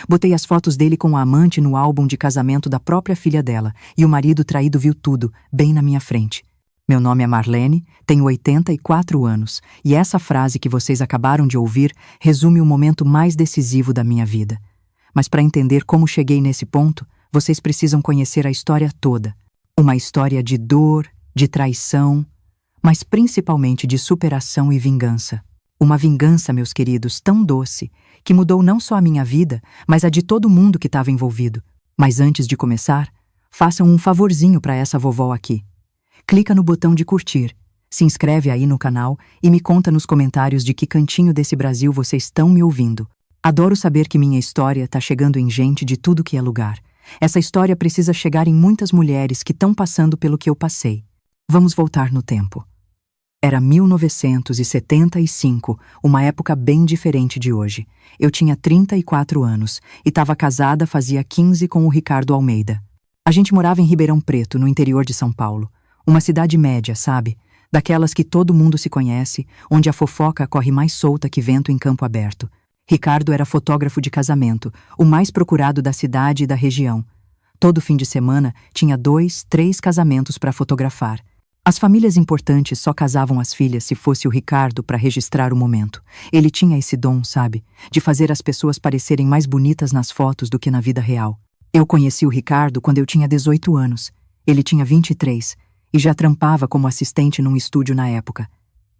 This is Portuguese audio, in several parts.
Botei as fotos dele com a amante no álbum de casamento da própria filha dela, e o marido traído viu tudo, bem na minha frente. Meu nome é Marlene, tenho 84 anos, e essa frase que vocês acabaram de ouvir resume o momento mais decisivo da minha vida. Mas para entender como cheguei nesse ponto, vocês precisam conhecer a história toda. Uma história de dor, de traição, mas principalmente de superação e vingança. Uma vingança, meus queridos, tão doce, que mudou não só a minha vida, mas a de todo mundo que estava envolvido. Mas antes de começar, façam um favorzinho para essa vovó aqui. Clica no botão de curtir, se inscreve aí no canal e me conta nos comentários de que cantinho desse Brasil vocês estão me ouvindo. Adoro saber que minha história tá chegando em gente de tudo que é lugar. Essa história precisa chegar em muitas mulheres que estão passando pelo que eu passei. Vamos voltar no tempo. Era 1975, uma época bem diferente de hoje. Eu tinha 34 anos e estava casada fazia 15 com o Ricardo Almeida. A gente morava em Ribeirão Preto, no interior de São Paulo. Uma cidade média, sabe? Daquelas que todo mundo se conhece, onde a fofoca corre mais solta que vento em campo aberto. Ricardo era fotógrafo de casamento, o mais procurado da cidade e da região. Todo fim de semana tinha 2, 3 casamentos para fotografar. As famílias importantes só casavam as filhas se fosse o Ricardo para registrar o momento. Ele tinha esse dom, sabe? De fazer as pessoas parecerem mais bonitas nas fotos do que na vida real. Eu conheci o Ricardo quando eu tinha 18 anos. Ele tinha 23 e já trampava como assistente num estúdio na época.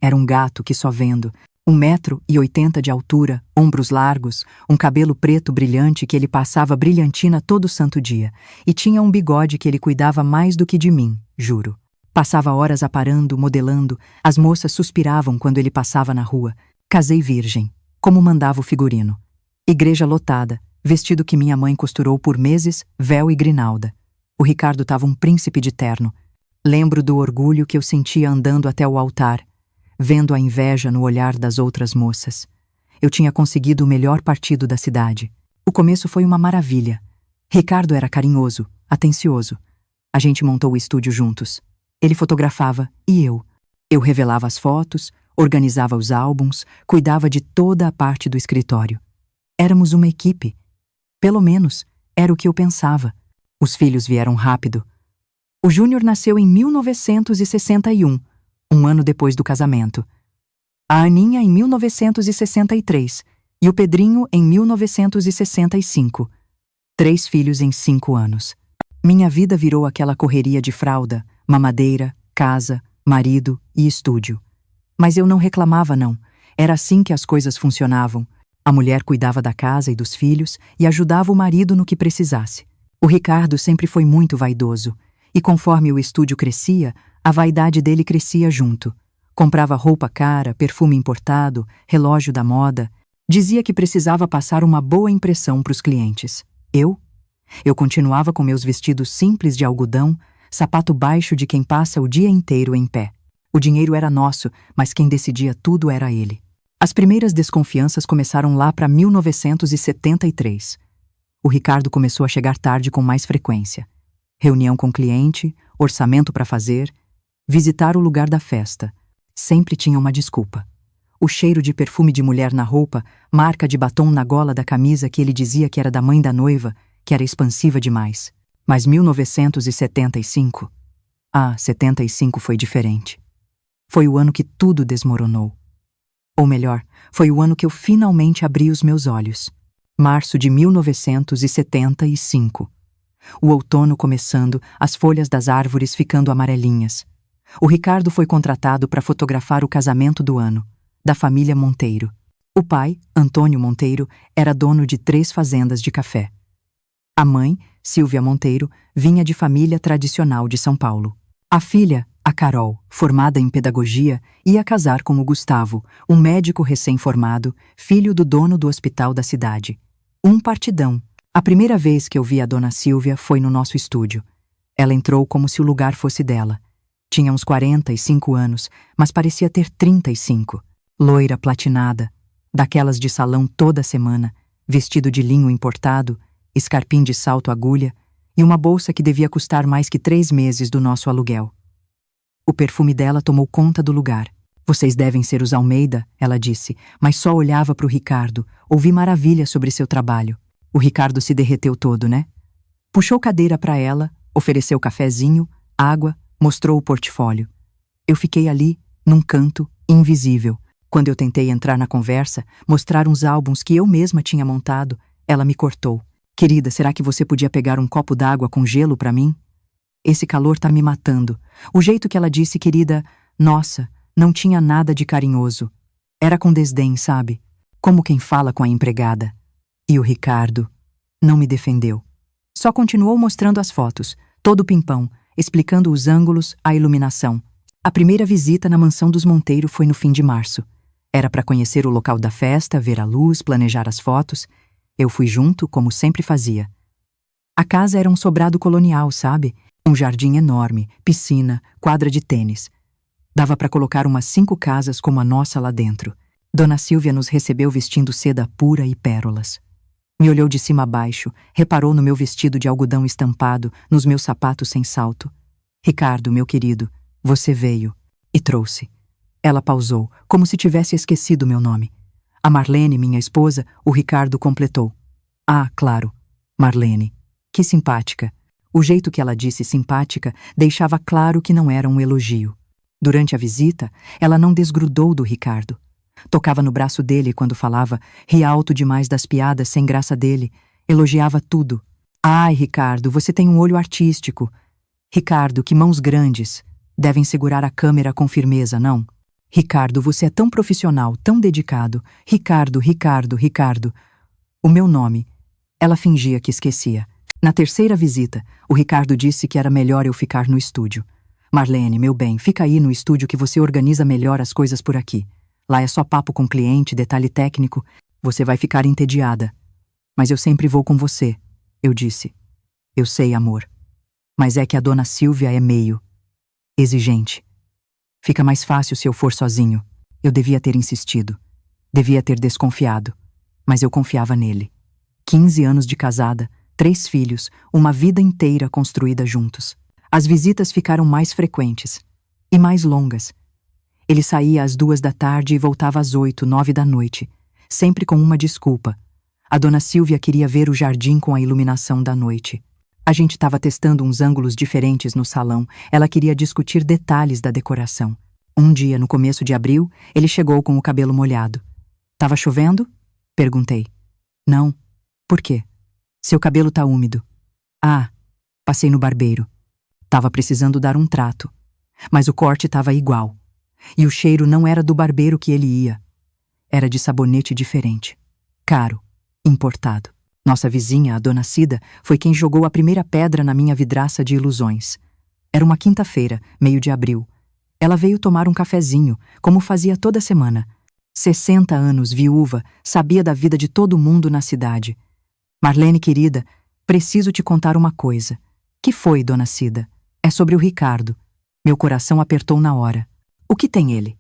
Era um gato que só vendo. 1,80 m de altura, ombros largos, um cabelo preto brilhante que ele passava brilhantina todo santo dia, e tinha um bigode que ele cuidava mais do que de mim, juro. Passava horas aparando, modelando, as moças suspiravam quando ele passava na rua. Casei virgem, como mandava o figurino. Igreja lotada, vestido que minha mãe costurou por meses, véu e grinalda. O Ricardo estava um príncipe de terno. Lembro do orgulho que eu sentia andando até o altar, vendo a inveja no olhar das outras moças. Eu tinha conseguido o melhor partido da cidade. O começo foi uma maravilha. Ricardo era carinhoso, atencioso. A gente montou o estúdio juntos. Ele fotografava e eu. Eu revelava as fotos, organizava os álbuns, cuidava de toda a parte do escritório. Éramos uma equipe. Pelo menos, era o que eu pensava. Os filhos vieram rápido. O Júnior nasceu em 1961, um ano depois do casamento. A Aninha em 1963 e o Pedrinho em 1965. 3 filhos em 5 anos. Minha vida virou aquela correria de fralda, mamadeira, casa, marido e estúdio. Mas eu não reclamava, não. Era assim que as coisas funcionavam. A mulher cuidava da casa e dos filhos e ajudava o marido no que precisasse. O Ricardo sempre foi muito vaidoso, e conforme o estúdio crescia, a vaidade dele crescia junto. Comprava roupa cara, perfume importado, relógio da moda. Dizia que precisava passar uma boa impressão para os clientes. Eu continuava com meus vestidos simples de algodão, sapato baixo de quem passa o dia inteiro em pé. O dinheiro era nosso, mas quem decidia tudo era ele. As primeiras desconfianças começaram lá para 1973. O Ricardo começou a chegar tarde com mais frequência. Reunião com cliente, orçamento para fazer, visitar o lugar da festa. Sempre tinha uma desculpa. O cheiro de perfume de mulher na roupa, marca de batom na gola da camisa que ele dizia que era da mãe da noiva, que era expansiva demais. Mas 1975... 75 foi diferente. Foi o ano que tudo desmoronou. Ou melhor, foi o ano que eu finalmente abri os meus olhos. Março de 1975. O outono começando, as folhas das árvores ficando amarelinhas. O Ricardo foi contratado para fotografar o casamento do ano, da família Monteiro. O pai, Antônio Monteiro, era dono de 3 fazendas de café. A mãe, Silvia Monteiro, vinha de família tradicional de São Paulo. A filha, a Carol, formada em pedagogia, ia casar com o Gustavo, um médico recém-formado, filho do dono do hospital da cidade. Um partidão. A primeira vez que eu vi a dona Silvia foi no nosso estúdio. Ela entrou como se o lugar fosse dela. Tinha uns 45 anos, mas parecia ter 35. Loira platinada, daquelas de salão toda semana, vestido de linho importado, escarpim de salto agulha e uma bolsa que devia custar mais que 3 meses do nosso aluguel. O perfume dela tomou conta do lugar. Vocês devem ser os Almeida, ela disse, mas só olhava para o Ricardo, ouvi maravilhas sobre seu trabalho. O Ricardo se derreteu todo, né? Puxou cadeira para ela, ofereceu cafezinho, água, mostrou o portfólio. Eu fiquei ali, num canto, invisível. Quando eu tentei entrar na conversa, mostrar uns álbuns que eu mesma tinha montado, ela me cortou. Querida, será que você podia pegar um copo d'água com gelo para mim? Esse calor tá me matando. O jeito que ela disse, querida, nossa, não tinha nada de carinhoso. Era com desdém, sabe? Como quem fala com a empregada. E o Ricardo não me defendeu. Só continuou mostrando as fotos, todo pimpão, explicando os ângulos, a iluminação. A primeira visita na mansão dos Monteiro foi no fim de março. Era para conhecer o local da festa, ver a luz, planejar as fotos. Eu fui junto, como sempre fazia. A casa era um sobrado colonial, sabe? Um jardim enorme, piscina, quadra de tênis. Dava para colocar umas 5 casas como a nossa lá dentro. Dona Silvia nos recebeu vestindo seda pura e pérolas. Me olhou de cima a baixo, reparou no meu vestido de algodão estampado, nos meus sapatos sem salto. Ricardo, meu querido, você veio. E trouxe. Ela pausou, como se tivesse esquecido meu nome. A Marlene, minha esposa, o Ricardo completou. Ah, claro, Marlene. Que simpática. O jeito que ela disse simpática deixava claro que não era um elogio. Durante a visita, ela não desgrudou do Ricardo. Tocava no braço dele quando falava, ria alto demais das piadas sem graça dele, elogiava tudo. Ai, Ricardo, você tem um olho artístico. Ricardo, que mãos grandes. Devem segurar a câmera com firmeza, não? Ricardo, você é tão profissional, tão dedicado. Ricardo, Ricardo, Ricardo. O meu nome. Ela fingia que esquecia. Na terceira visita, o Ricardo disse que era melhor eu ficar no estúdio. Marlene, meu bem, fica aí no estúdio que você organiza melhor as coisas por aqui. Lá é só papo com cliente, detalhe técnico. Você vai ficar entediada. Mas eu sempre vou com você, eu disse. Eu sei, amor. Mas é que a dona Silvia é meio exigente. Fica mais fácil se eu for sozinho. Eu devia ter insistido. Devia ter desconfiado. Mas eu confiava nele. 15 anos de casada, 3 filhos, uma vida inteira construída juntos. As visitas ficaram mais frequentes. E mais longas. Ele saía às 2 da tarde e voltava às 8, 9 da noite. Sempre com uma desculpa. A dona Silvia queria ver o jardim com a iluminação da noite. A gente estava testando uns ângulos diferentes no salão. Ela queria discutir detalhes da decoração. Um dia, no começo de abril, ele chegou com o cabelo molhado. Tava chovendo? Perguntei. Não. Por quê? Seu cabelo tá úmido. Ah, passei no barbeiro. Tava precisando dar um trato. Mas o corte tava igual. E o cheiro não era do barbeiro que ele ia. Era de sabonete diferente. Caro. Importado. Nossa vizinha, a dona Cida, foi quem jogou a primeira pedra na minha vidraça de ilusões. Era uma quinta-feira, meio de abril. Ela veio tomar um cafezinho, como fazia toda semana. 60 anos, viúva, sabia da vida de todo mundo na cidade. Marlene, querida, preciso te contar uma coisa. Que foi, dona Cida? É sobre o Ricardo. Meu coração apertou na hora. O que tem ele?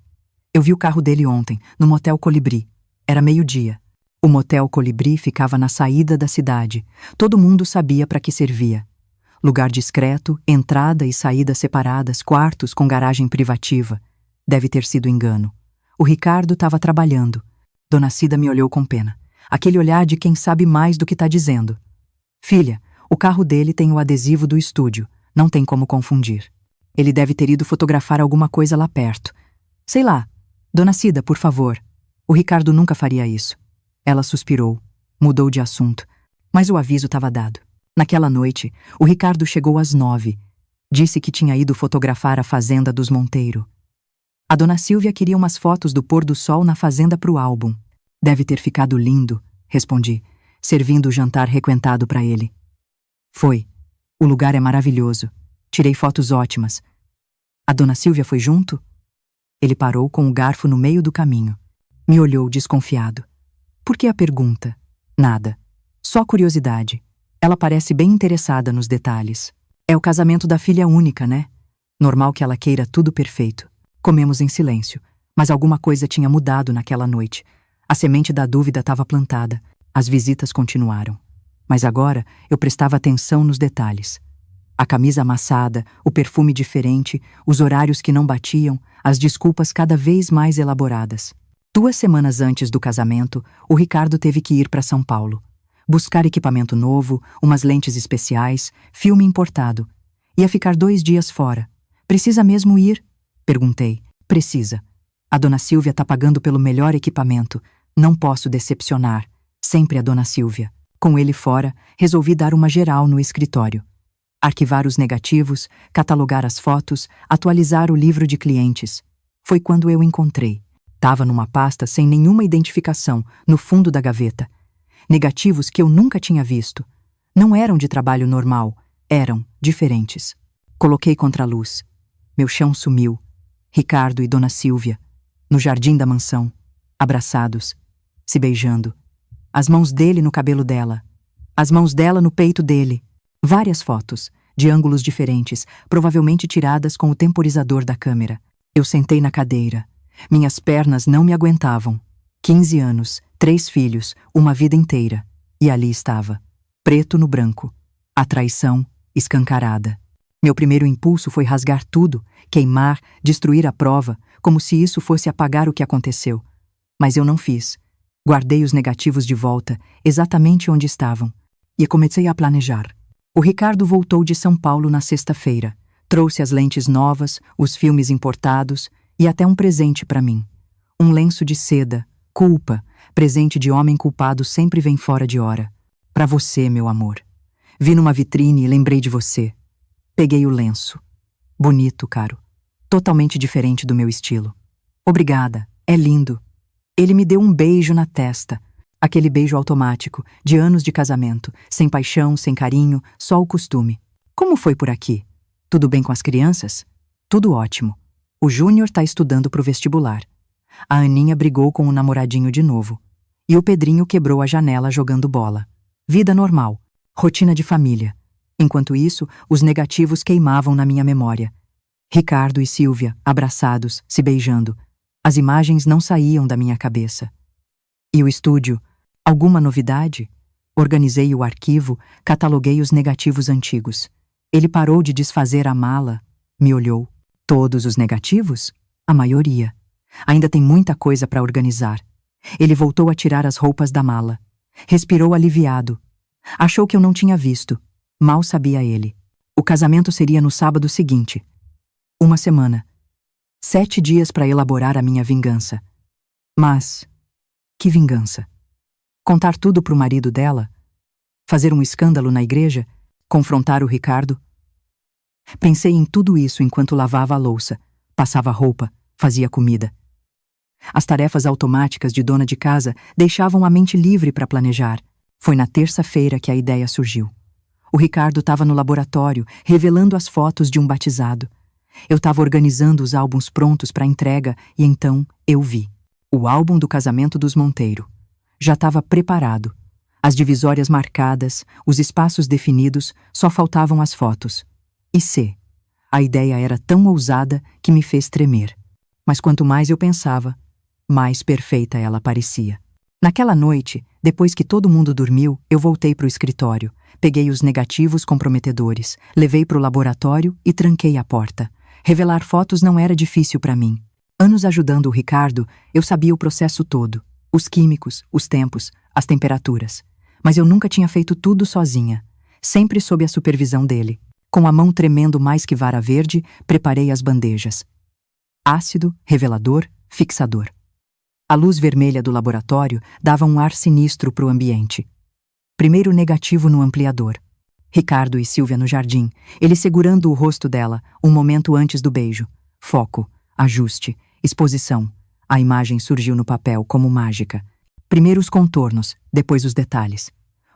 Eu vi o carro dele ontem, no motel Colibri. Era meio-dia. O motel Colibri ficava na saída da cidade. Todo mundo sabia para que servia. Lugar discreto, entrada e saída separadas, quartos com garagem privativa. Deve ter sido engano. O Ricardo estava trabalhando. Dona Cida me olhou com pena. Aquele olhar de quem sabe mais do que está dizendo. Filha, o carro dele tem o adesivo do estúdio. Não tem como confundir. Ele deve ter ido fotografar alguma coisa lá perto. Sei lá. Dona Cida, por favor. O Ricardo nunca faria isso. Ela suspirou, mudou de assunto, mas o aviso estava dado. Naquela noite, o Ricardo chegou às 9. Disse que tinha ido fotografar a fazenda dos Monteiro. A dona Silvia queria umas fotos do pôr do sol na fazenda para o álbum. Deve ter ficado lindo, respondi, servindo o jantar requentado para ele. Foi. O lugar é maravilhoso. Tirei fotos ótimas. A dona Silvia foi junto? Ele parou com o garfo no meio do caminho. Me olhou desconfiado. Por que a pergunta? Nada. Só curiosidade. Ela parece bem interessada nos detalhes. É o casamento da filha única, né? Normal que ela queira tudo perfeito. Comemos em silêncio, mas alguma coisa tinha mudado naquela noite. A semente da dúvida estava plantada. As visitas continuaram. Mas agora eu prestava atenção nos detalhes. A camisa amassada, o perfume diferente, os horários que não batiam, as desculpas cada vez mais elaboradas. 2 semanas antes do casamento, o Ricardo teve que ir para São Paulo. buscar equipamento novo, umas lentes especiais, filme importado. Ia ficar 2 dias fora. Precisa mesmo ir? Perguntei. Precisa. A dona Silvia tá pagando pelo melhor equipamento. Não posso decepcionar. Sempre a dona Silvia. Com ele fora, resolvi dar uma geral no escritório. Arquivar os negativos, catalogar as fotos, atualizar o livro de clientes. Foi quando eu encontrei. Tava numa pasta sem nenhuma identificação, no fundo da gaveta. Negativos que eu nunca tinha visto. Não eram de trabalho normal, eram diferentes. Coloquei contra a luz. Meu chão sumiu. Ricardo e dona Silvia, no jardim da mansão, abraçados, se beijando. As mãos dele no cabelo dela, as mãos dela no peito dele. Várias fotos, de ângulos diferentes, provavelmente tiradas com o temporizador da câmera. Eu sentei na cadeira. Minhas pernas não me aguentavam. 15 anos, 3 filhos, uma vida inteira. E ali estava, preto no branco. A traição escancarada. Meu primeiro impulso foi rasgar tudo, queimar, destruir a prova, como se isso fosse apagar o que aconteceu. Mas eu não fiz. Guardei os negativos de volta, exatamente onde estavam. E comecei a planejar. O Ricardo voltou de São Paulo na sexta-feira. Trouxe as lentes novas, os filmes importados e até um presente para mim. Um lenço de seda, culpa, presente de homem culpado sempre vem fora de hora. Para você, meu amor. Vi numa vitrine e lembrei de você. Peguei o lenço. Bonito, caro. Totalmente diferente do meu estilo. Obrigada, é lindo. Ele me deu um beijo na testa. Aquele beijo automático, de anos de casamento, sem paixão, sem carinho, só o costume. Como foi por aqui? Tudo bem com as crianças? Tudo ótimo. O Júnior tá estudando pro vestibular. A Aninha brigou com o namoradinho de novo. E o Pedrinho quebrou a janela jogando bola. Vida normal. Rotina de família. Enquanto isso, os negativos queimavam na minha memória. Ricardo e Silvia, abraçados, se beijando. As imagens não saíam da minha cabeça. E o estúdio? Alguma novidade? Organizei o arquivo, cataloguei os negativos antigos. Ele parou de desfazer a mala, me olhou. Todos os negativos? A maioria. Ainda tem muita coisa para organizar. Ele voltou a tirar as roupas da mala. Respirou aliviado. Achou que eu não tinha visto. Mal sabia ele. O casamento seria no sábado seguinte. 1 semana. 7 dias para elaborar a minha vingança. Mas, que vingança? Contar tudo pro marido dela? Fazer um escândalo na igreja? Confrontar o Ricardo? Pensei em tudo isso enquanto lavava a louça, passava roupa, fazia comida. As tarefas automáticas de dona de casa deixavam a mente livre para planejar. Foi na terça-feira que a ideia surgiu. O Ricardo estava no laboratório, revelando as fotos de um batizado. Eu estava organizando os álbuns prontos para entrega e então eu vi. O álbum do casamento dos Monteiro. Já estava preparado. As divisórias marcadas, os espaços definidos, só faltavam as fotos. E a ideia era tão ousada que me fez tremer. Mas quanto mais eu pensava, mais perfeita ela parecia. Naquela noite, depois que todo mundo dormiu, eu voltei para o escritório, peguei os negativos comprometedores, levei para o laboratório e tranquei a porta. Revelar fotos não era difícil para mim. Anos ajudando o Ricardo, eu sabia o processo todo. Os químicos, os tempos, as temperaturas. Mas eu nunca tinha feito tudo sozinha. Sempre sob a supervisão dele. Com a mão tremendo mais que vara verde, preparei as bandejas. Ácido, revelador, fixador. A luz vermelha do laboratório dava um ar sinistro para o ambiente. Primeiro negativo no ampliador. Ricardo e Silvia no jardim, ele segurando o rosto dela, um momento antes do beijo. Foco, ajuste, exposição. A imagem surgiu no papel como mágica. Primeiro os contornos, depois os detalhes.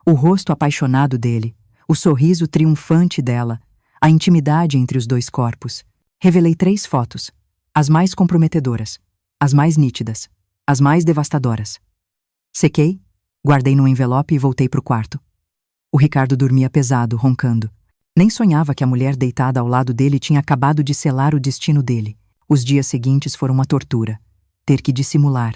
O rosto apaixonado dele, o sorriso triunfante dela, a intimidade entre os dois corpos. Revelei 3 fotos, as mais comprometedoras, as mais nítidas, as mais devastadoras. Sequei, guardei no envelope e voltei para o quarto. O Ricardo dormia pesado, roncando. Nem sonhava que a mulher deitada ao lado dele tinha acabado de selar o destino dele. Os dias seguintes foram uma tortura. Ter que dissimular,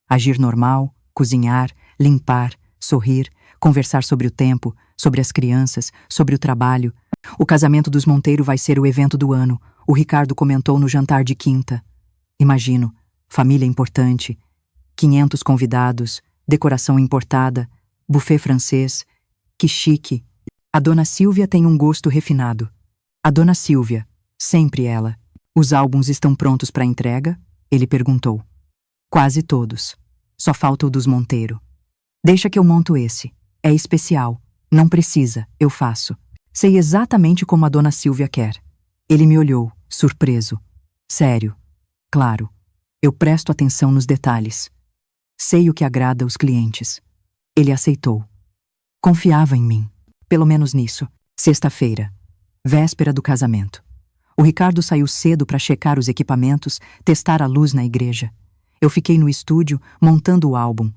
agir normal, cozinhar, limpar, sorrir, conversar sobre o tempo, sobre as crianças, sobre o trabalho. O casamento dos Monteiro vai ser o evento do ano, o Ricardo comentou no jantar de quinta. Imagino, família importante, 500 convidados, decoração importada, Buffet francês. Que chique. A dona Silvia tem um gosto refinado. A dona Silvia, sempre ela. Os álbuns estão prontos para entrega? Ele perguntou. Quase todos. Só falta o dos Monteiro. Deixa que eu monto esse. É especial. Não precisa, eu faço. Sei exatamente como a dona Silvia quer. Ele me olhou, surpreso. Sério. Claro. Eu presto atenção nos detalhes. Sei o que agrada os clientes. Ele aceitou. Confiava em mim. Pelo menos nisso. Sexta-feira. Véspera do casamento. O Ricardo saiu cedo para checar os equipamentos, testar a luz na igreja. Eu fiquei no estúdio, montando o álbum.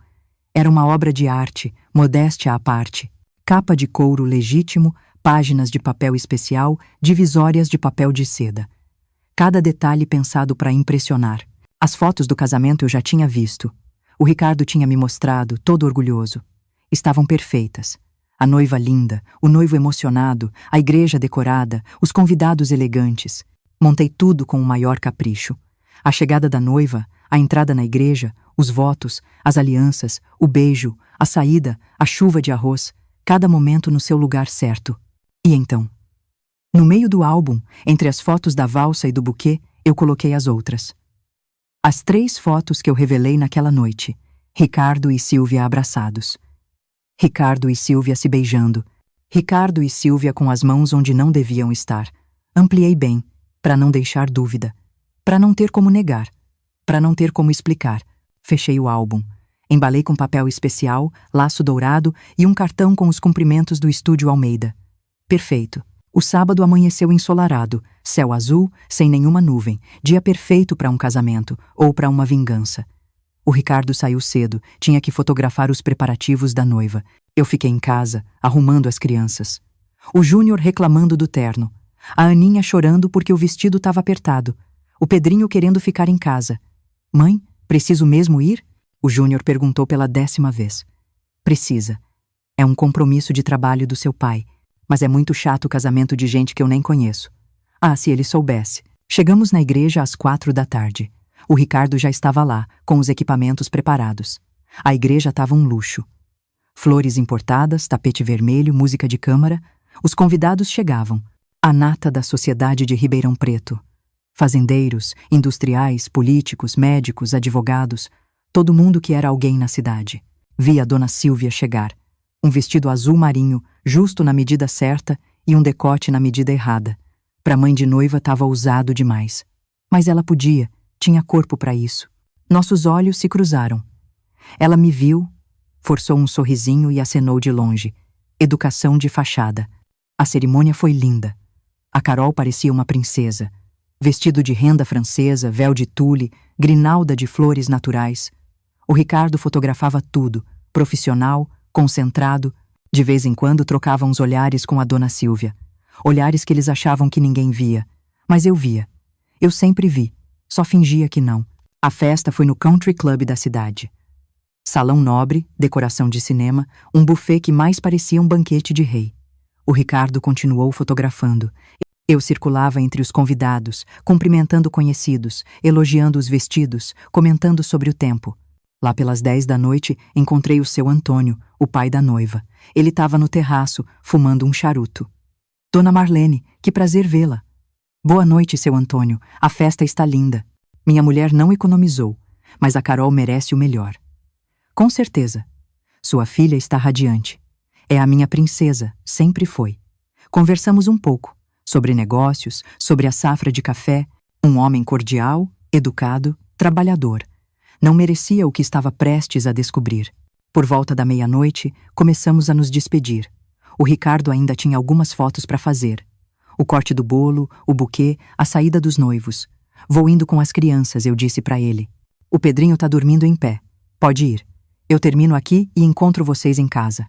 Era uma obra de arte, modéstia à parte. Capa de couro legítimo, páginas de papel especial, divisórias de papel de seda. Cada detalhe pensado para impressionar. As fotos do casamento eu já tinha visto. O Ricardo tinha me mostrado, todo orgulhoso. Estavam perfeitas. A noiva linda, o noivo emocionado, a igreja decorada, os convidados elegantes. Montei tudo com o maior capricho. A chegada da noiva, a entrada na igreja, os votos, as alianças, o beijo, a saída, a chuva de arroz, cada momento no seu lugar certo. E então? No meio do álbum, entre as fotos da valsa e do buquê, eu coloquei as outras. As 3 fotos que eu revelei naquela noite. Ricardo e Silvia abraçados. Ricardo e Silvia se beijando. Ricardo e Silvia com as mãos onde não deviam estar. Ampliei bem, para não deixar dúvida. Para não ter como negar. Para não ter como explicar. Fechei o álbum. Embalei com papel especial, laço dourado e um cartão com os cumprimentos do Estúdio Almeida. Perfeito. O sábado amanheceu ensolarado, céu azul, sem nenhuma nuvem, dia perfeito para um casamento ou para uma vingança. O Ricardo saiu cedo, tinha que fotografar os preparativos da noiva. Eu fiquei em casa, arrumando as crianças. O Júnior reclamando do terno. A Aninha chorando porque o vestido estava apertado. O Pedrinho querendo ficar em casa. Mãe, preciso mesmo ir? O Júnior perguntou pela 10ª vez. Precisa. É um compromisso de trabalho do seu pai. Mas é muito chato o casamento de gente que eu nem conheço. Ah, se ele soubesse. Chegamos na igreja às 4 da tarde. O Ricardo já estava lá, com os equipamentos preparados. A igreja estava um luxo. Flores importadas, tapete vermelho, música de câmara. Os convidados chegavam. A nata da sociedade de Ribeirão Preto. Fazendeiros, industriais, políticos, médicos, advogados. Todo mundo que era alguém na cidade. Vi a dona Silvia chegar. Um vestido azul marinho, justo na medida certa, e um decote na medida errada. Para mãe de noiva estava ousado demais. Mas ela podia, tinha corpo para isso. Nossos olhos se cruzaram. Ela me viu, forçou um sorrisinho e acenou de longe. Educação de fachada. A cerimônia foi linda. A Carol parecia uma princesa. Vestido de renda francesa, véu de tule, grinalda de flores naturais. O Ricardo fotografava tudo, profissional, concentrado. De vez em quando trocava uns olhares com a dona Silvia. Olhares que eles achavam que ninguém via. Mas eu via. Eu sempre vi. Só fingia que não. A festa foi no country club da cidade. Salão nobre, decoração de cinema, um buffet que mais parecia um banquete de rei. O Ricardo continuou fotografando. Eu circulava entre os convidados, cumprimentando conhecidos, elogiando os vestidos, comentando sobre o tempo. Lá pelas 10 da noite, encontrei o seu Antônio, o pai da noiva. Ele estava no terraço, fumando um charuto. Dona Marlene, que prazer vê-la. Boa noite, seu Antônio. A festa está linda. Minha mulher não economizou, mas a Carol merece o melhor. Com certeza. Sua filha está radiante. É a minha princesa, sempre foi. Conversamos um pouco, sobre negócios, sobre a safra de café. Um homem cordial, educado, trabalhador. Não merecia o que estava prestes a descobrir. Por volta da meia-noite, começamos a nos despedir. O Ricardo ainda tinha algumas fotos para fazer. O corte do bolo, o buquê, a saída dos noivos. Vou indo com as crianças, eu disse para ele. O Pedrinho tá dormindo em pé. Pode ir. Eu termino aqui e encontro vocês em casa.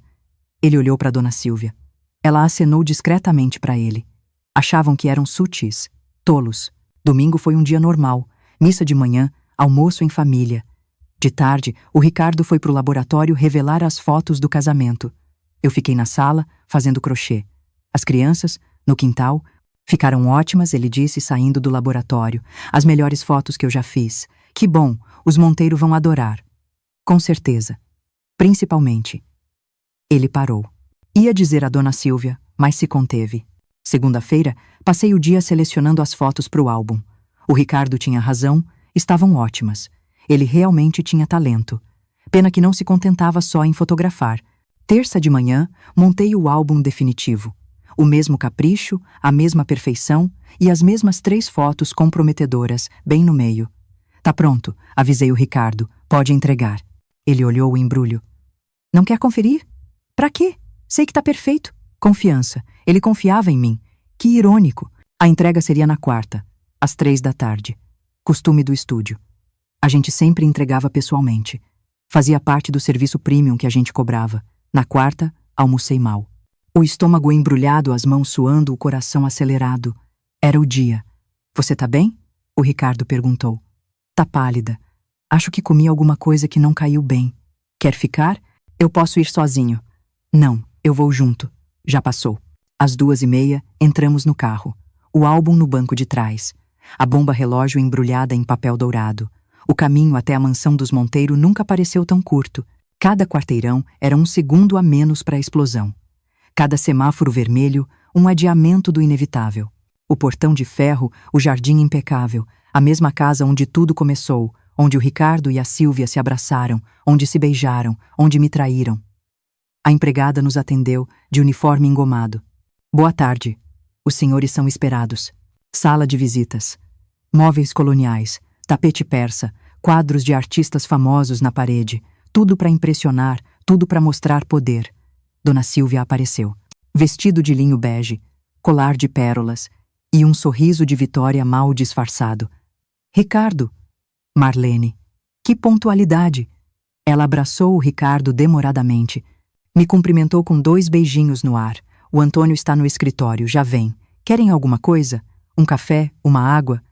Ele olhou para dona Silvia. Ela acenou discretamente para ele. Achavam que eram sutis, tolos. Domingo foi um dia normal. Missa de manhã, almoço em família. De tarde, o Ricardo foi pro laboratório revelar as fotos do casamento. Eu fiquei na sala, fazendo crochê. As crianças, no quintal, ficaram ótimas, ele disse, saindo do laboratório. As melhores fotos que eu já fiz. Que bom, os Monteiro vão adorar. Com certeza. Principalmente. Ele parou. Ia dizer a Dona Silvia, mas se conteve. Segunda-feira, passei o dia selecionando as fotos para o álbum. O Ricardo tinha razão, estavam ótimas. Ele realmente tinha talento. Pena que não se contentava só em fotografar. Terça de manhã, montei o álbum definitivo. O mesmo capricho, a mesma perfeição e as mesmas 3 fotos comprometedoras, bem no meio. Tá pronto, avisei o Ricardo. Pode entregar. Ele olhou o embrulho. Não quer conferir? Pra quê? Sei que tá perfeito. Confiança. Ele confiava em mim. Que irônico. A entrega seria na quarta, às 3 da tarde. Costume do estúdio. A gente sempre entregava pessoalmente. Fazia parte do serviço premium que a gente cobrava. Na quarta, almocei mal. O estômago embrulhado, as mãos suando, o coração acelerado. Era o dia. Você tá bem? O Ricardo perguntou. Tá pálida. Acho que comi alguma coisa que não caiu bem. Quer ficar? Eu posso ir sozinho. Não, eu vou junto. Já passou. Às 2h30, entramos no carro. O álbum no banco de trás. A bomba relógio embrulhada em papel dourado. O caminho até a mansão dos Monteiro nunca pareceu tão curto. Cada quarteirão era 1 segundo a menos para a explosão. Cada semáforo vermelho, um adiamento do inevitável. O portão de ferro, o jardim impecável, a mesma casa onde tudo começou, onde o Ricardo e a Silvia se abraçaram, onde se beijaram, onde me traíram. A empregada nos atendeu, de uniforme engomado. Boa tarde. Os senhores são esperados. Sala de visitas. Móveis coloniais, tapete persa, quadros de artistas famosos na parede, tudo para impressionar, tudo para mostrar poder. Dona Silvia apareceu. Vestido de linho bege, colar de pérolas e um sorriso de vitória mal disfarçado. Ricardo. Marlene. Que pontualidade! Ela abraçou o Ricardo demoradamente. Me cumprimentou com 2 beijinhos no ar. O Antônio está no escritório, já vem. Querem alguma coisa? Um café? Uma água?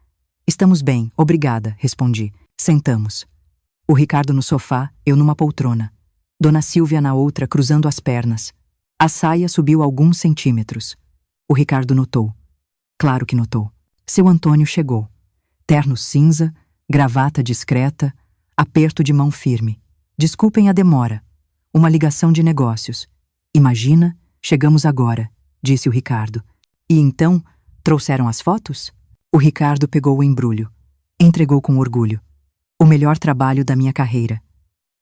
Estamos bem, obrigada, respondi. Sentamos. O Ricardo no sofá, eu numa poltrona. Dona Silvia na outra, cruzando as pernas. A saia subiu alguns centímetros. O Ricardo notou. Claro que notou. Seu Antônio chegou. Terno cinza, gravata discreta, aperto de mão firme. Desculpem a demora. Uma ligação de negócios. Imagina, chegamos agora, disse o Ricardo. E então, trouxeram as fotos? O Ricardo pegou o embrulho. Entregou com orgulho. O melhor trabalho da minha carreira.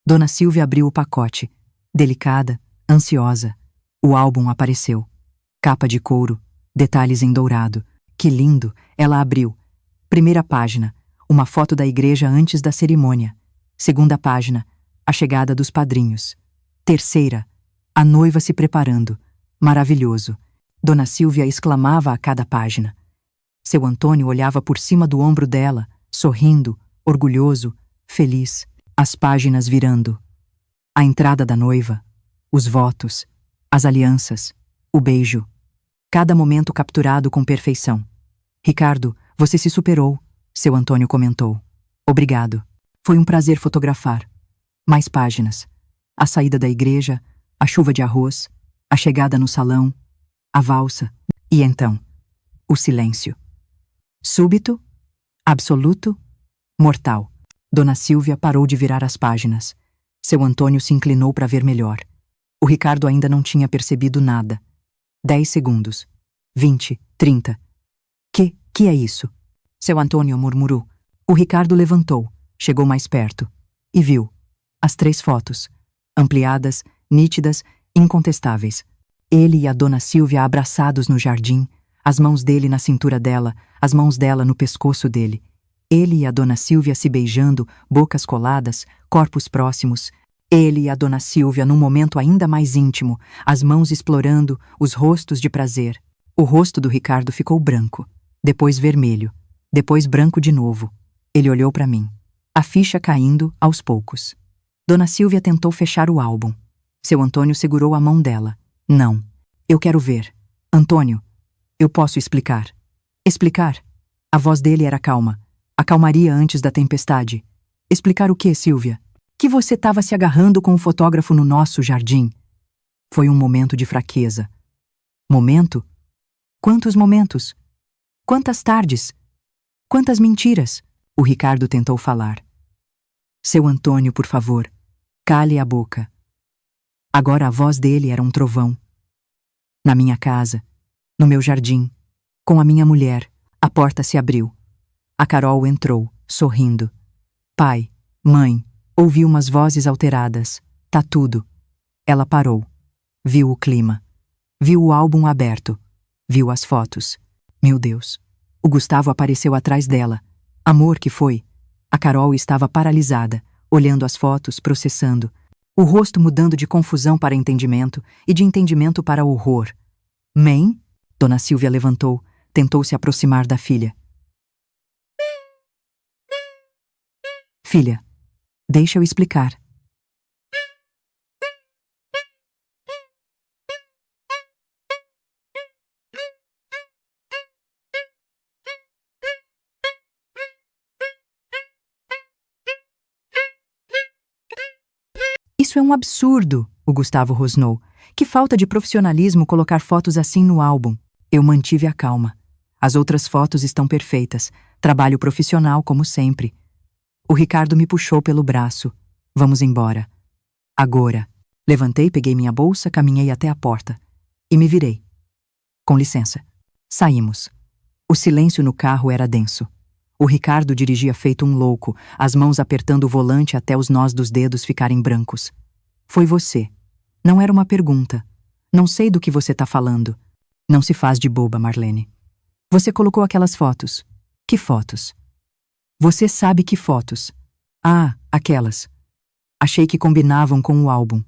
Dona Silvia abriu o pacote. Delicada, ansiosa. O álbum apareceu. Capa de couro, detalhes em dourado. Que lindo! Ela abriu. Primeira página. Uma foto da igreja antes da cerimônia. Segunda página. A chegada dos padrinhos. Terceira. A noiva se preparando. Maravilhoso. Dona Silvia exclamava a cada página. Seu Antônio olhava por cima do ombro dela, sorrindo, orgulhoso, feliz. As páginas virando. A entrada da noiva. Os votos. As alianças. O beijo. Cada momento capturado com perfeição. Ricardo, você se superou, seu Antônio comentou. Obrigado. Foi um prazer fotografar. Mais páginas. A saída da igreja, a chuva de arroz, a chegada no salão, a valsa. E então, o silêncio. Súbito, absoluto, mortal. Dona Silvia parou de virar as páginas. Seu Antônio se inclinou para ver melhor. O Ricardo ainda não tinha percebido nada. 10 segundos. 20, 30. Que é isso? Seu Antônio murmurou. O Ricardo levantou, chegou mais perto. E viu. As 3 fotos. Ampliadas, nítidas, incontestáveis. Ele e a Dona Silvia abraçados no jardim, as mãos dele na cintura dela, as mãos dela no pescoço dele. Ele e a Dona Silvia se beijando, bocas coladas, corpos próximos. Ele e a Dona Silvia num momento ainda mais íntimo, as mãos explorando os rostos de prazer. O rosto do Ricardo ficou branco, depois vermelho, depois branco de novo. Ele olhou para mim. A ficha caindo aos poucos. Dona Silvia tentou fechar o álbum. Seu Antônio segurou a mão dela. Não, eu quero ver. Antônio, eu posso explicar. Explicar? A voz dele era calma. A calmaria antes da tempestade. Explicar o quê, Silvia? Que você estava se agarrando com o fotógrafo no nosso jardim. Foi um momento de fraqueza. Momento? Quantos momentos? Quantas tardes? Quantas mentiras? O Ricardo tentou falar. Seu Antônio, por favor, cale a boca. Agora a voz dele era um trovão. Na minha casa, no meu jardim, com a minha mulher, a porta se abriu. A Carol entrou, sorrindo. Pai, mãe, ouvi umas vozes alteradas. Tá tudo. Ela parou. Viu o clima. Viu o álbum aberto. Viu as fotos. Meu Deus. O Gustavo apareceu atrás dela. Amor que foi. A Carol estava paralisada, olhando as fotos, processando. O rosto mudando de confusão para entendimento e de entendimento para horror. Mãe? Dona Silvia levantou, tentou se aproximar da filha. Filha, deixa eu explicar. Isso é um absurdo, o Gustavo rosnou. Que falta de profissionalismo colocar fotos assim no álbum. Eu mantive a calma. As outras fotos estão perfeitas. Trabalho profissional, como sempre. O Ricardo me puxou pelo braço. Vamos embora. Agora. Levantei, peguei minha bolsa, caminhei até a porta. E me virei. Com licença. Saímos. O silêncio no carro era denso. O Ricardo dirigia feito um louco, as mãos apertando o volante até os nós dos dedos ficarem brancos. Foi você. Não era uma pergunta. Não sei do que você tá falando. Não se faz de boba, Marlene. Você colocou aquelas fotos. Que fotos? Você sabe que fotos. Ah, aquelas. Achei que combinavam com o álbum.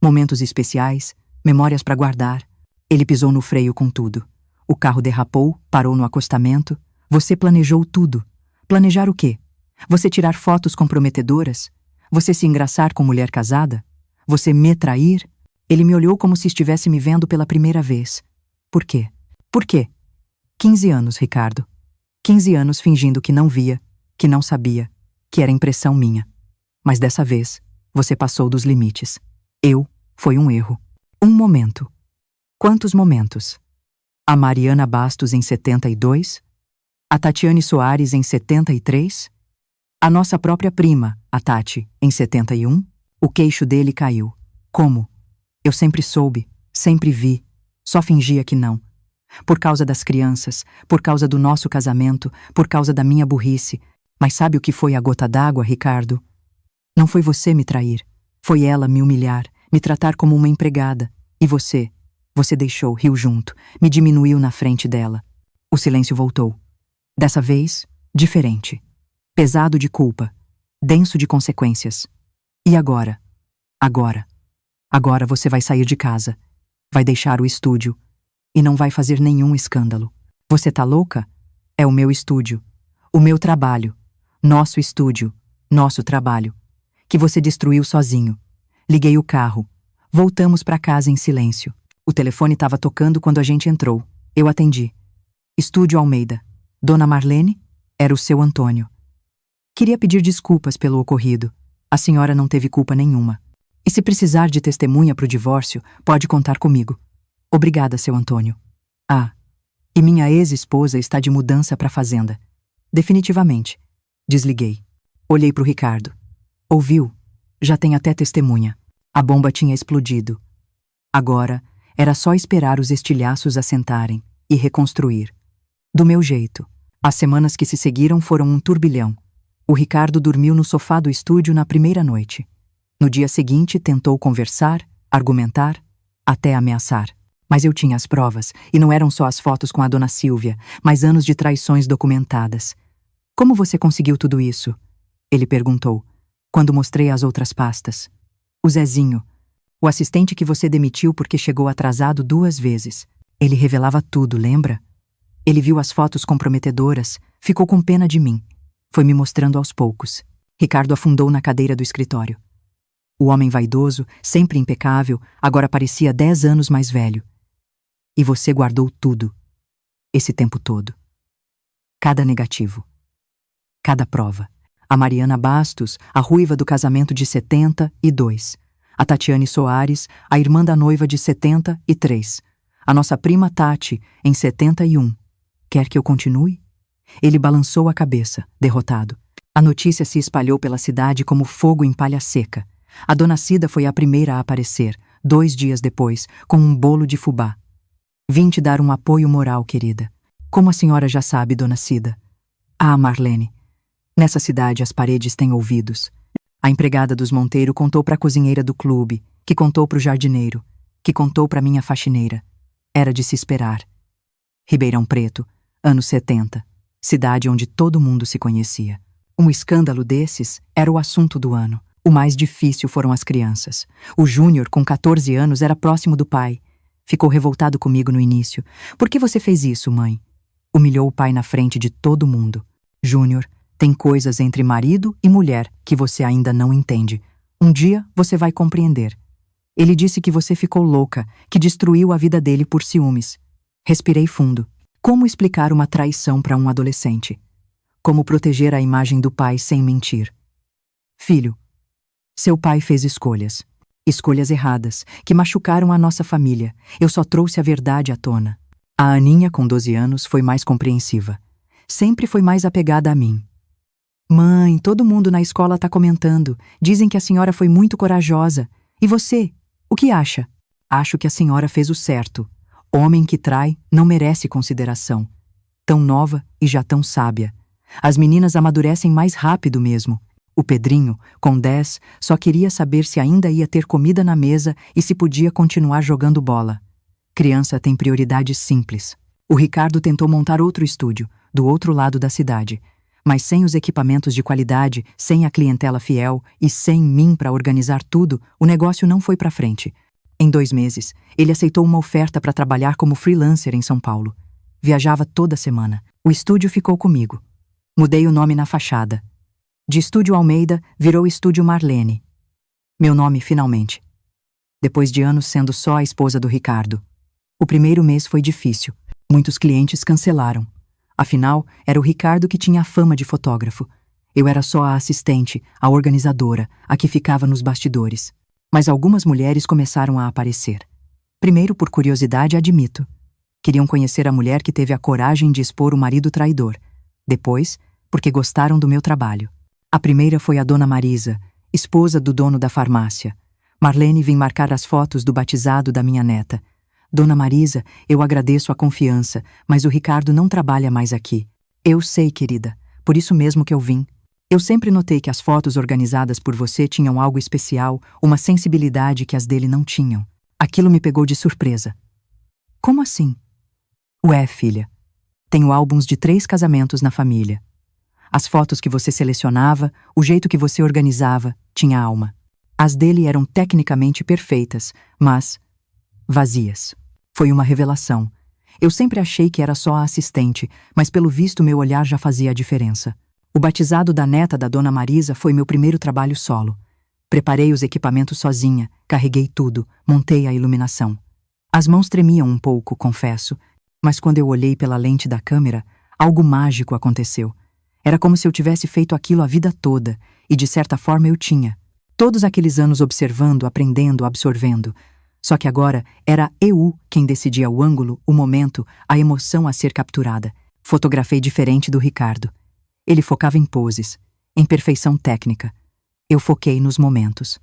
Momentos especiais, memórias para guardar. Ele pisou no freio com tudo. O carro derrapou, parou no acostamento. Você planejou tudo. Planejar o quê? Você tirar fotos comprometedoras? Você se engraçar com mulher casada? Você me trair? Ele me olhou como se estivesse me vendo pela primeira vez. Por quê? Por quê? 15 anos, Ricardo. 15 anos fingindo que não via, que não sabia, que era impressão minha. Mas dessa vez, você passou dos limites. Foi um erro. Um momento. Quantos momentos? A Mariana Bastos em 72? A Tatiane Soares em 73? A nossa própria prima, a Tati, em 71? O queixo dele caiu. Como? Eu sempre soube, sempre vi, só fingia que não. Por causa das crianças, por causa do nosso casamento, por causa da minha burrice. Mas sabe o que foi a gota d'água, Ricardo? Não foi você me trair. Foi ela me humilhar, me tratar como uma empregada. E você? Você deixou, riu junto, me diminuiu na frente dela. O silêncio voltou. Dessa vez, diferente. Pesado de culpa. Denso de consequências. E agora? Agora. Agora você vai sair de casa. Vai deixar o estúdio. E não vai fazer nenhum escândalo. Você tá louca? É o meu estúdio. O meu trabalho. Nosso estúdio. Nosso trabalho. Que você destruiu sozinho. Liguei o carro. Voltamos para casa em silêncio. O telefone estava tocando quando a gente entrou. Eu atendi. Estúdio Almeida. Dona Marlene? Era o seu Antônio. Queria pedir desculpas pelo ocorrido. A senhora não teve culpa nenhuma. E se precisar de testemunha para o divórcio, pode contar comigo. Obrigada, seu Antônio. Ah, e minha ex-esposa está de mudança para a fazenda. Definitivamente. Desliguei. Olhei para o Ricardo. Ouviu? Já tem até testemunha. A bomba tinha explodido. Agora, era só esperar os estilhaços assentarem e reconstruir. Do meu jeito. As semanas que se seguiram foram um turbilhão. O Ricardo dormiu no sofá do estúdio na primeira noite. No dia seguinte, tentou conversar, argumentar, até ameaçar. Mas eu tinha as provas, e não eram só as fotos com a dona Silvia, mas anos de traições documentadas. Como você conseguiu tudo isso? Ele perguntou, quando mostrei as outras pastas. O Zezinho, o assistente que você demitiu porque chegou atrasado 2 vezes. Ele revelava tudo, lembra? Ele viu as fotos comprometedoras, ficou com pena de mim. Foi me mostrando aos poucos. Ricardo afundou na cadeira do escritório. O homem vaidoso, sempre impecável, agora parecia 10 anos mais velho. E você guardou tudo. Esse tempo todo. Cada negativo. Cada prova. A Mariana Bastos, a ruiva do casamento de 72. A Tatiane Soares, a irmã da noiva de 73. A nossa prima Tati, em 71. Quer que eu continue? Ele balançou a cabeça, derrotado. A notícia se espalhou pela cidade como fogo em palha seca. A dona Cida foi a primeira a aparecer, 2 dias depois, com um bolo de fubá. Vim te dar um apoio moral, querida. Como a senhora já sabe, dona Cida. Ah, Marlene. Nessa cidade as paredes têm ouvidos. A empregada dos Monteiro contou para a cozinheira do clube, que contou para o jardineiro, que contou para minha faxineira. Era de se esperar. Ribeirão Preto, anos 70, cidade onde todo mundo se conhecia. Um escândalo desses era o assunto do ano. O mais difícil foram as crianças. O Júnior, com 14 anos, era próximo do pai. Ficou revoltado comigo no início. Por que você fez isso, mãe? Humilhou o pai na frente de todo mundo. Júnior, tem coisas entre marido e mulher que você ainda não entende. Um dia você vai compreender. Ele disse que você ficou louca, que destruiu a vida dele por ciúmes. Respirei fundo. Como explicar uma traição para um adolescente? Como proteger a imagem do pai sem mentir? Filho, seu pai fez escolhas. Escolhas erradas, que machucaram a nossa família. Eu só trouxe a verdade à tona. A Aninha, com 12 anos, foi mais compreensiva. Sempre foi mais apegada a mim. Mãe, todo mundo na escola tá comentando. Dizem que a senhora foi muito corajosa. E você? O que acha? Acho que a senhora fez o certo. Homem que trai não merece consideração. Tão nova e já tão sábia. As meninas amadurecem mais rápido mesmo. O Pedrinho, com 10, só queria saber se ainda ia ter comida na mesa e se podia continuar jogando bola. Criança tem prioridades simples. O Ricardo tentou montar outro estúdio, do outro lado da cidade. Mas sem os equipamentos de qualidade, sem a clientela fiel e sem mim para organizar tudo, o negócio não foi para frente. Em 2 meses, ele aceitou uma oferta para trabalhar como freelancer em São Paulo. Viajava toda semana. O estúdio ficou comigo. Mudei o nome na fachada. De Estúdio Almeida, virou Estúdio Marlene. Meu nome, finalmente. Depois de anos sendo só a esposa do Ricardo. O primeiro mês foi difícil. Muitos clientes cancelaram. Afinal, era o Ricardo que tinha a fama de fotógrafo. Eu era só a assistente, a organizadora, a que ficava nos bastidores. Mas algumas mulheres começaram a aparecer. Primeiro, por curiosidade, admito. Queriam conhecer a mulher que teve a coragem de expor o marido traidor. Depois, porque gostaram do meu trabalho. A primeira foi a dona Marisa, esposa do dono da farmácia. Marlene vem marcar as fotos do batizado da minha neta. Dona Marisa, eu agradeço a confiança, mas o Ricardo não trabalha mais aqui. Eu sei, querida, por isso mesmo que eu vim. Eu sempre notei que as fotos organizadas por você tinham algo especial, uma sensibilidade que as dele não tinham. Aquilo me pegou de surpresa. Como assim? Ué, filha, tenho álbuns de 3 casamentos na família. As fotos que você selecionava, o jeito que você organizava, tinha alma. As dele eram tecnicamente perfeitas, mas vazias. Foi uma revelação. Eu sempre achei que era só a assistente, mas pelo visto meu olhar já fazia a diferença. O batizado da neta da dona Marisa foi meu primeiro trabalho solo. Preparei os equipamentos sozinha, carreguei tudo, montei a iluminação. As mãos tremiam um pouco, confesso, mas quando eu olhei pela lente da câmera, algo mágico aconteceu. Era como se eu tivesse feito aquilo a vida toda, e de certa forma eu tinha. Todos aqueles anos observando, aprendendo, absorvendo. Só que agora era eu quem decidia o ângulo, o momento, a emoção a ser capturada. Fotografei diferente do Ricardo. Ele focava em poses, em perfeição técnica. Eu foquei nos momentos.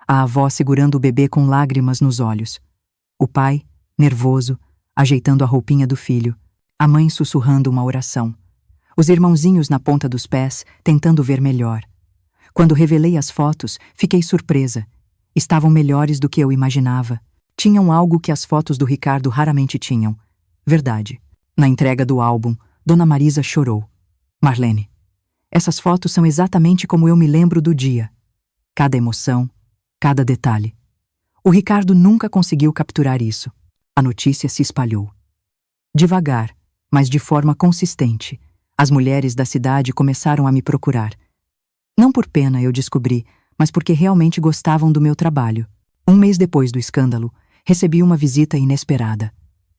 A avó segurando o bebê com lágrimas nos olhos. O pai, nervoso, ajeitando a roupinha do filho. A mãe sussurrando uma oração. Os irmãozinhos na ponta dos pés, tentando ver melhor. Quando revelei as fotos, fiquei surpresa. Estavam melhores do que eu imaginava. Tinham algo que as fotos do Ricardo raramente tinham. Verdade. Na entrega do álbum, Dona Marisa chorou. Marlene, essas fotos são exatamente como eu me lembro do dia. Cada emoção, cada detalhe. O Ricardo nunca conseguiu capturar isso. A notícia se espalhou. Devagar, mas de forma consistente, as mulheres da cidade começaram a me procurar. Não por pena, eu descobri, mas porque realmente gostavam do meu trabalho. 1 mês depois do escândalo, recebi uma visita inesperada.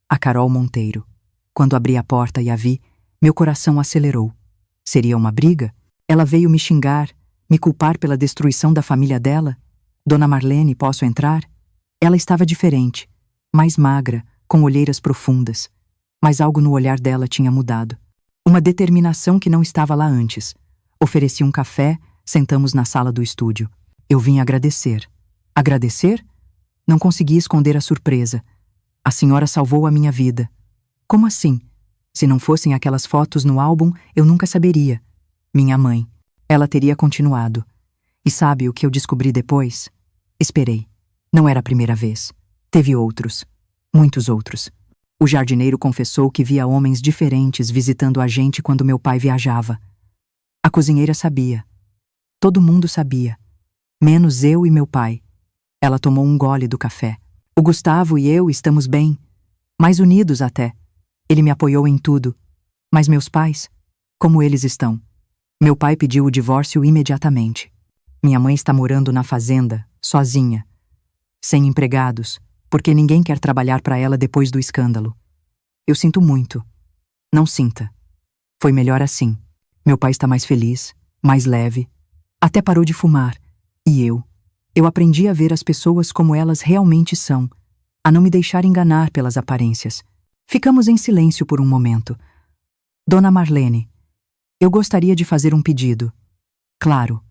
A Carol Monteiro. Quando abri a porta e a vi, meu coração acelerou. Seria uma briga? Ela veio me xingar, me culpar pela destruição da família dela? Dona Marlene, posso entrar? Ela estava diferente, mais magra, com olheiras profundas. Mas algo no olhar dela tinha mudado. Uma determinação que não estava lá antes. Ofereci um café, sentamos na sala do estúdio. Eu vim agradecer. Agradecer? Não consegui esconder a surpresa. A senhora salvou a minha vida. Como assim? Se não fossem aquelas fotos no álbum, eu nunca saberia. Minha mãe. Ela teria continuado. E sabe o que eu descobri depois? Esperei. Não era a primeira vez. Teve outros. Muitos outros. O jardineiro confessou que via homens diferentes visitando a gente quando meu pai viajava. A cozinheira sabia. Todo mundo sabia. Menos eu e meu pai. Ela tomou um gole do café. O Gustavo e eu estamos bem. Mais unidos até. Ele me apoiou em tudo. Mas meus pais? Como eles estão? Meu pai pediu o divórcio imediatamente. Minha mãe está morando na fazenda, sozinha. Sem empregados, porque ninguém quer trabalhar para ela depois do escândalo. Eu sinto muito. Não sinta. Foi melhor assim. Meu pai está mais feliz, mais leve. Até parou de fumar. E eu aprendi a ver as pessoas como elas realmente são, a não me deixar enganar pelas aparências. Ficamos em silêncio por um momento. Dona Marlene, eu gostaria de fazer um pedido. Claro.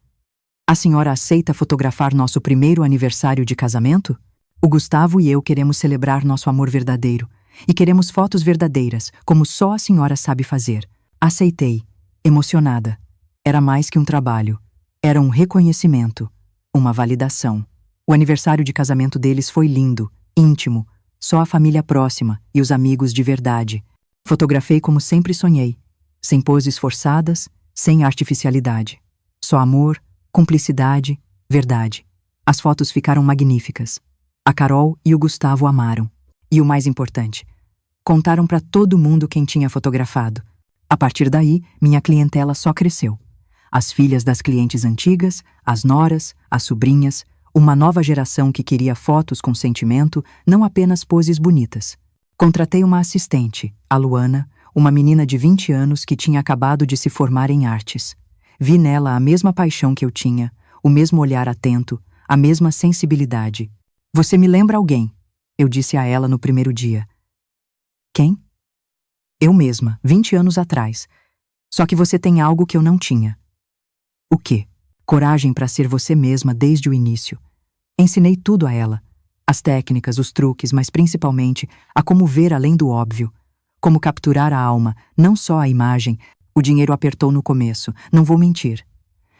A senhora aceita fotografar nosso primeiro aniversário de casamento? O Gustavo e eu queremos celebrar nosso amor verdadeiro. E queremos fotos verdadeiras, como só a senhora sabe fazer. Aceitei, emocionada. Era mais que um trabalho. Era um reconhecimento, uma validação. O aniversário de casamento deles foi lindo, íntimo, só a família próxima e os amigos de verdade. Fotografei como sempre sonhei, sem poses forçadas, sem artificialidade. Só amor, cumplicidade, verdade. As fotos ficaram magníficas. A Carol e o Gustavo amaram. E o mais importante, contaram para todo mundo quem tinha fotografado. A partir daí, minha clientela só cresceu. As filhas das clientes antigas, as noras, as sobrinhas, uma nova geração que queria fotos com sentimento, não apenas poses bonitas. Contratei uma assistente, a Luana, uma menina de 20 anos que tinha acabado de se formar em artes. Vi nela a mesma paixão que eu tinha, o mesmo olhar atento, a mesma sensibilidade. Você me lembra alguém, eu disse a ela no primeiro dia. Quem? Eu mesma, 20 anos atrás. Só que você tem algo que eu não tinha. O quê? Coragem para ser você mesma desde o início. Ensinei tudo a ela. As técnicas, os truques, mas principalmente a como ver além do óbvio. Como capturar a alma, não só a imagem. O dinheiro apertou no começo, não vou mentir.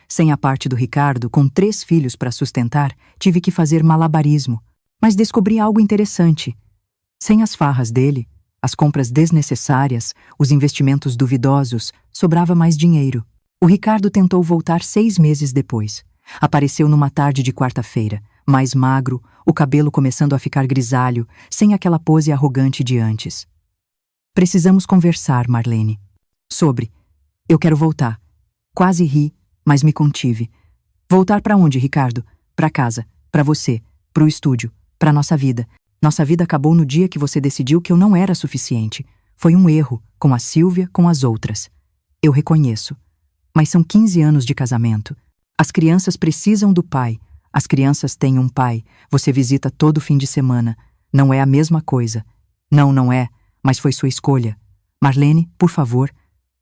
Sem a parte do Ricardo, com 3 filhos para sustentar, tive que fazer malabarismo. Mas descobri algo interessante. Sem as farras dele, as compras desnecessárias, os investimentos duvidosos, sobrava mais dinheiro. O Ricardo tentou voltar 6 meses depois. Apareceu numa tarde de quarta-feira, mais magro, o cabelo começando a ficar grisalho, sem aquela pose arrogante de antes. Precisamos conversar, Marlene. Sobre. Eu quero voltar. Quase ri, mas me contive. Voltar para onde, Ricardo? Para casa, para você, para o estúdio, para nossa vida. Nossa vida acabou no dia que você decidiu que eu não era suficiente. Foi um erro, com a Sílvia, com as outras. Eu reconheço. Mas são 15 anos de casamento. As crianças precisam do pai. As crianças têm um pai. Você visita todo fim de semana. Não é a mesma coisa. Não, não é, mas foi sua escolha. Marlene, por favor.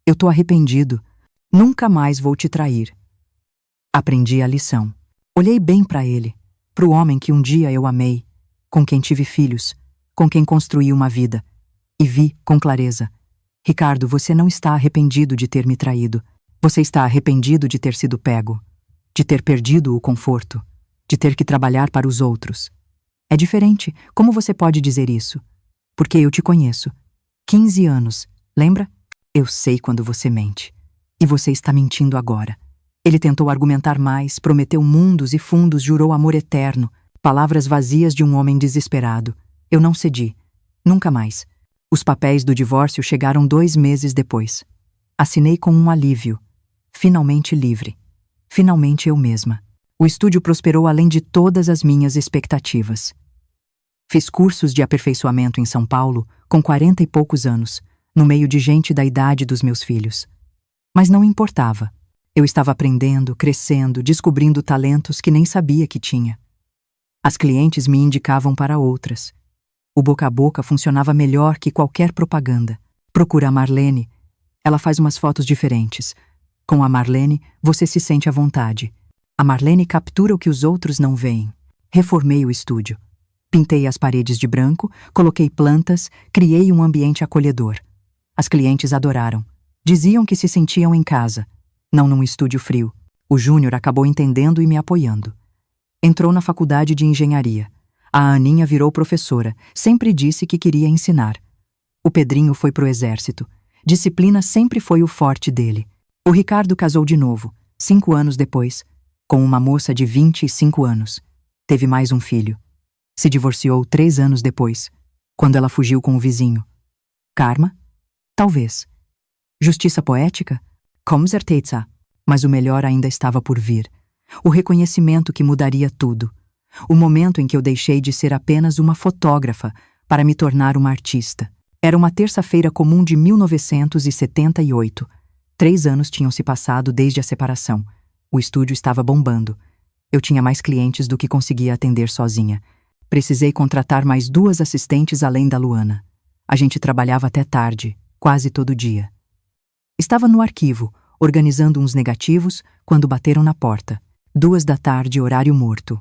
Eu tô arrependido. Nunca mais vou te trair. Aprendi a lição. Olhei bem para ele, pro homem que um dia eu amei, com quem tive filhos, com quem construí uma vida. E vi, com clareza. Ricardo, você não está arrependido de ter me traído. Você está arrependido de ter sido pego, de ter perdido o conforto, de ter que trabalhar para os outros. É diferente. Como você pode dizer isso? Porque eu te conheço. 15 anos, lembra? Eu sei quando você mente. E você está mentindo agora. Ele tentou argumentar mais, prometeu mundos e fundos, jurou amor eterno. Palavras vazias de um homem desesperado. Eu não cedi. Nunca mais. Os papéis do divórcio chegaram 2 meses depois. Assinei com um alívio. Finalmente livre. Finalmente eu mesma. O estúdio prosperou além de todas as minhas expectativas. Fiz cursos de aperfeiçoamento em São Paulo, com 40 e poucos anos, no meio de gente da idade dos meus filhos. Mas não importava. Eu estava aprendendo, crescendo, descobrindo talentos que nem sabia que tinha. As clientes me indicavam para outras. O boca a boca funcionava melhor que qualquer propaganda. Procura a Marlene. Ela faz umas fotos diferentes. Com a Marlene, você se sente à vontade. A Marlene captura o que os outros não veem. Reformei o estúdio. Pintei as paredes de branco, coloquei plantas, criei um ambiente acolhedor. As clientes adoraram. Diziam que se sentiam em casa, não num estúdio frio. O Júnior acabou entendendo e me apoiando. Entrou na faculdade de engenharia. A Aninha virou professora, sempre disse que queria ensinar. O Pedrinho foi pro exército. Disciplina sempre foi o forte dele. O Ricardo casou de novo, 5 anos depois, com uma moça de 25 anos. Teve mais um filho. Se divorciou 3 anos depois, quando ela fugiu com o vizinho. Karma? Talvez. Justiça poética? Com certeza. Mas o melhor ainda estava por vir. O reconhecimento que mudaria tudo. O momento em que eu deixei de ser apenas uma fotógrafa para me tornar uma artista. Era uma terça-feira comum de 1978. 3 anos tinham se passado desde a separação. O estúdio estava bombando. Eu tinha mais clientes do que conseguia atender sozinha. Precisei contratar mais 2 assistentes além da Luana. A gente trabalhava até tarde, quase todo dia. Estava no arquivo, organizando uns negativos, quando bateram na porta. 2 da tarde, horário morto.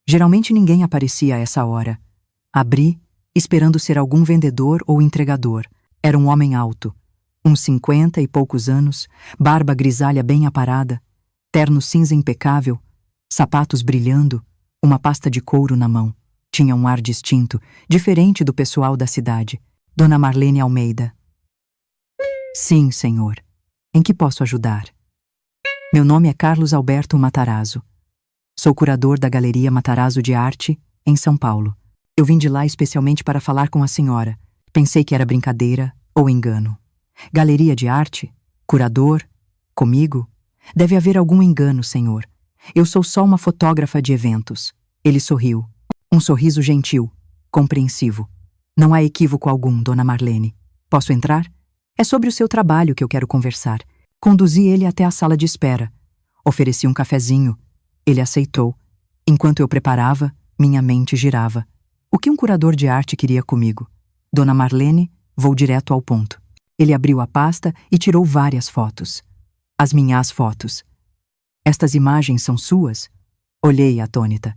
Geralmente ninguém aparecia a essa hora. Abri, esperando ser algum vendedor ou entregador. Era um homem alto, uns 50 e poucos anos, barba grisalha bem aparada, terno cinza impecável, sapatos brilhando, uma pasta de couro na mão. Tinha um ar distinto, diferente do pessoal da cidade. Dona Marlene Almeida. Sim, senhor. Em que posso ajudar? Meu nome é Carlos Alberto Matarazzo. Sou curador da Galeria Matarazzo de Arte, em São Paulo. Eu vim de lá especialmente para falar com a senhora. Pensei que era brincadeira ou engano. Galeria de arte? Curador? Comigo? Deve haver algum engano, senhor. Eu sou só uma fotógrafa de eventos. Ele sorriu. Um sorriso gentil, compreensivo. Não há equívoco algum, dona Marlene. Posso entrar? É sobre o seu trabalho que eu quero conversar. Conduzi ele até a sala de espera. Ofereci um cafezinho. Ele aceitou. Enquanto eu preparava, minha mente girava. O que um curador de arte queria comigo? Dona Marlene, vou direto ao ponto. Ele abriu a pasta e tirou várias fotos. As minhas fotos. Estas imagens são suas? Olhei atônita.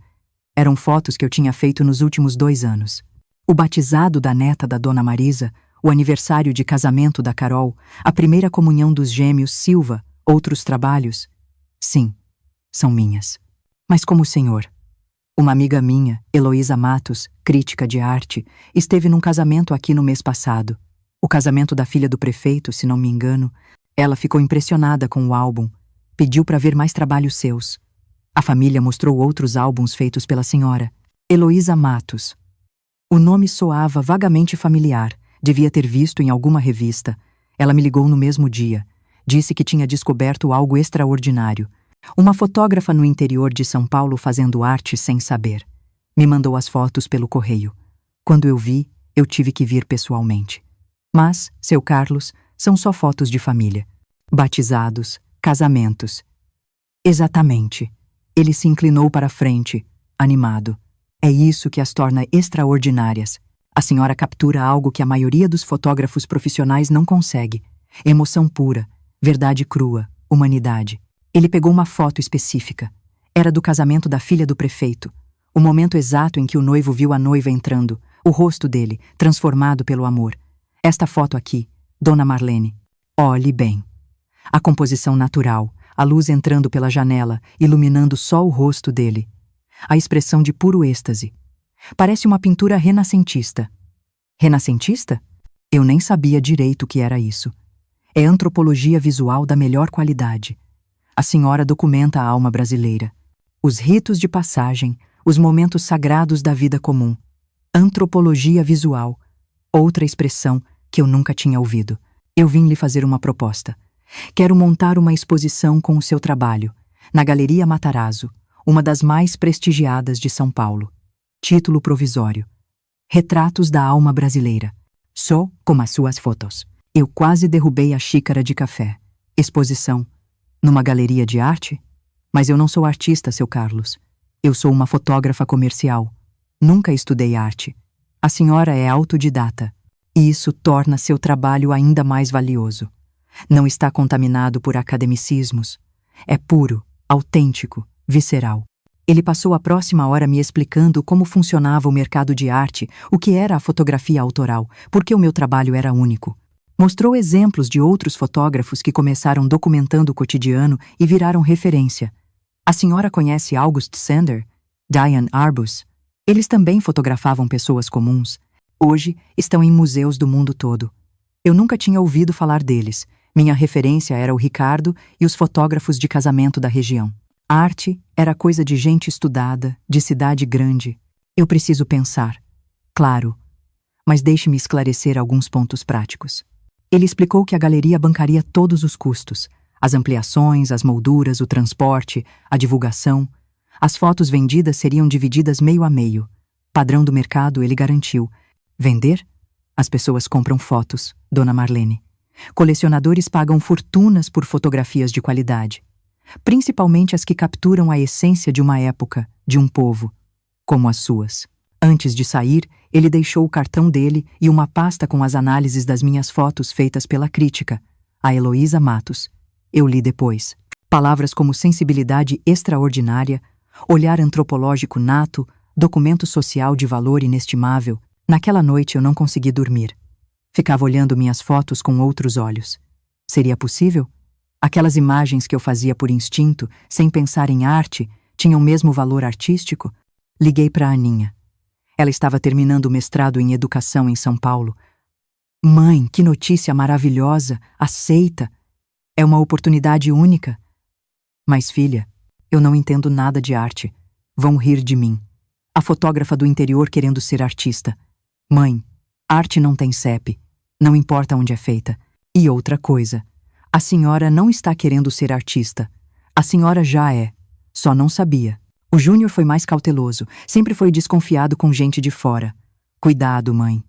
Eram fotos que eu tinha feito nos últimos 2 anos. O batizado da neta da Dona Marisa, o aniversário de casamento da Carol, a primeira comunhão dos gêmeos Silva, outros trabalhos. Sim, são minhas. Mas como o senhor? Uma amiga minha, Heloísa Matos, crítica de arte, esteve num casamento aqui no mês passado. O casamento da filha do prefeito, se não me engano. Ela ficou impressionada com o álbum. Pediu para ver mais trabalhos seus. A família mostrou outros álbuns feitos pela senhora. Heloísa Matos. O nome soava vagamente familiar. Devia ter visto em alguma revista. Ela me ligou no mesmo dia. Disse que tinha descoberto algo extraordinário. Uma fotógrafa no interior de São Paulo fazendo arte sem saber. Me mandou as fotos pelo correio. Quando eu vi, eu tive que vir pessoalmente. Mas, seu Carlos, são só fotos de família. Batizados, casamentos. Exatamente. Ele se inclinou para a frente, animado. É isso que as torna extraordinárias. A senhora captura algo que a maioria dos fotógrafos profissionais não consegue. Emoção pura, verdade crua, humanidade. Ele pegou uma foto específica. Era do casamento da filha do prefeito. O momento exato em que o noivo viu a noiva entrando, o rosto dele, transformado pelo amor. Esta foto aqui, Dona Marlene. Olhe bem. A composição natural, a luz entrando pela janela, iluminando só o rosto dele. A expressão de puro êxtase. Parece uma pintura renascentista. Renascentista? Eu nem sabia direito o que era isso. É antropologia visual da melhor qualidade. A senhora documenta a alma brasileira. Os ritos de passagem, os momentos sagrados da vida comum. Antropologia visual. Outra expressão que eu nunca tinha ouvido. Eu vim lhe fazer uma proposta. Quero montar uma exposição com o seu trabalho, na Galeria Matarazzo, uma das mais prestigiadas de São Paulo. Título provisório. Retratos da alma brasileira. Só com as suas fotos. Eu quase derrubei a xícara de café. Exposição. Numa galeria de arte? Mas eu não sou artista, seu Carlos. Eu sou uma fotógrafa comercial. Nunca estudei arte. A senhora é autodidata. E isso torna seu trabalho ainda mais valioso. Não está contaminado por academicismos. É puro, autêntico, visceral. Ele passou a próxima hora me explicando como funcionava o mercado de arte, o que era a fotografia autoral, porque o meu trabalho era único. Mostrou exemplos de outros fotógrafos que começaram documentando o cotidiano e viraram referência. A senhora conhece August Sander? Diane Arbus? Eles também fotografavam pessoas comuns. Hoje estão em museus do mundo todo. Eu nunca tinha ouvido falar deles. Minha referência era o Ricardo e os fotógrafos de casamento da região. A arte era coisa de gente estudada, de cidade grande. Eu preciso pensar. Claro. Mas deixe-me esclarecer alguns pontos práticos. Ele explicou que a galeria bancaria todos os custos. As ampliações, as molduras, o transporte, a divulgação. As fotos vendidas seriam divididas meio a meio. Padrão do mercado, ele garantiu. Vender? As pessoas compram fotos, Dona Marlene. Colecionadores pagam fortunas por fotografias de qualidade. Principalmente as que capturam a essência de uma época, de um povo, como as suas. Antes de sair, ele deixou o cartão dele e uma pasta com as análises das minhas fotos feitas pela crítica, a Heloísa Matos. Eu li depois. Palavras como sensibilidade extraordinária, olhar antropológico nato, documento social de valor inestimável. Naquela noite eu não consegui dormir. Ficava olhando minhas fotos com outros olhos. Seria possível? Aquelas imagens que eu fazia por instinto, sem pensar em arte, tinham o mesmo valor artístico? Liguei para a Aninha. Ela estava terminando o mestrado em educação em São Paulo. Mãe, que notícia maravilhosa! Aceita! É uma oportunidade única. Mas, filha, eu não entendo nada de arte. Vão rir de mim. A fotógrafa do interior querendo ser artista. Mãe, arte não tem CEP. Não importa onde é feita. E outra coisa. A senhora não está querendo ser artista. A senhora já é. Só não sabia. O Júnior foi mais cauteloso. Sempre foi desconfiado com gente de fora. Cuidado, mãe.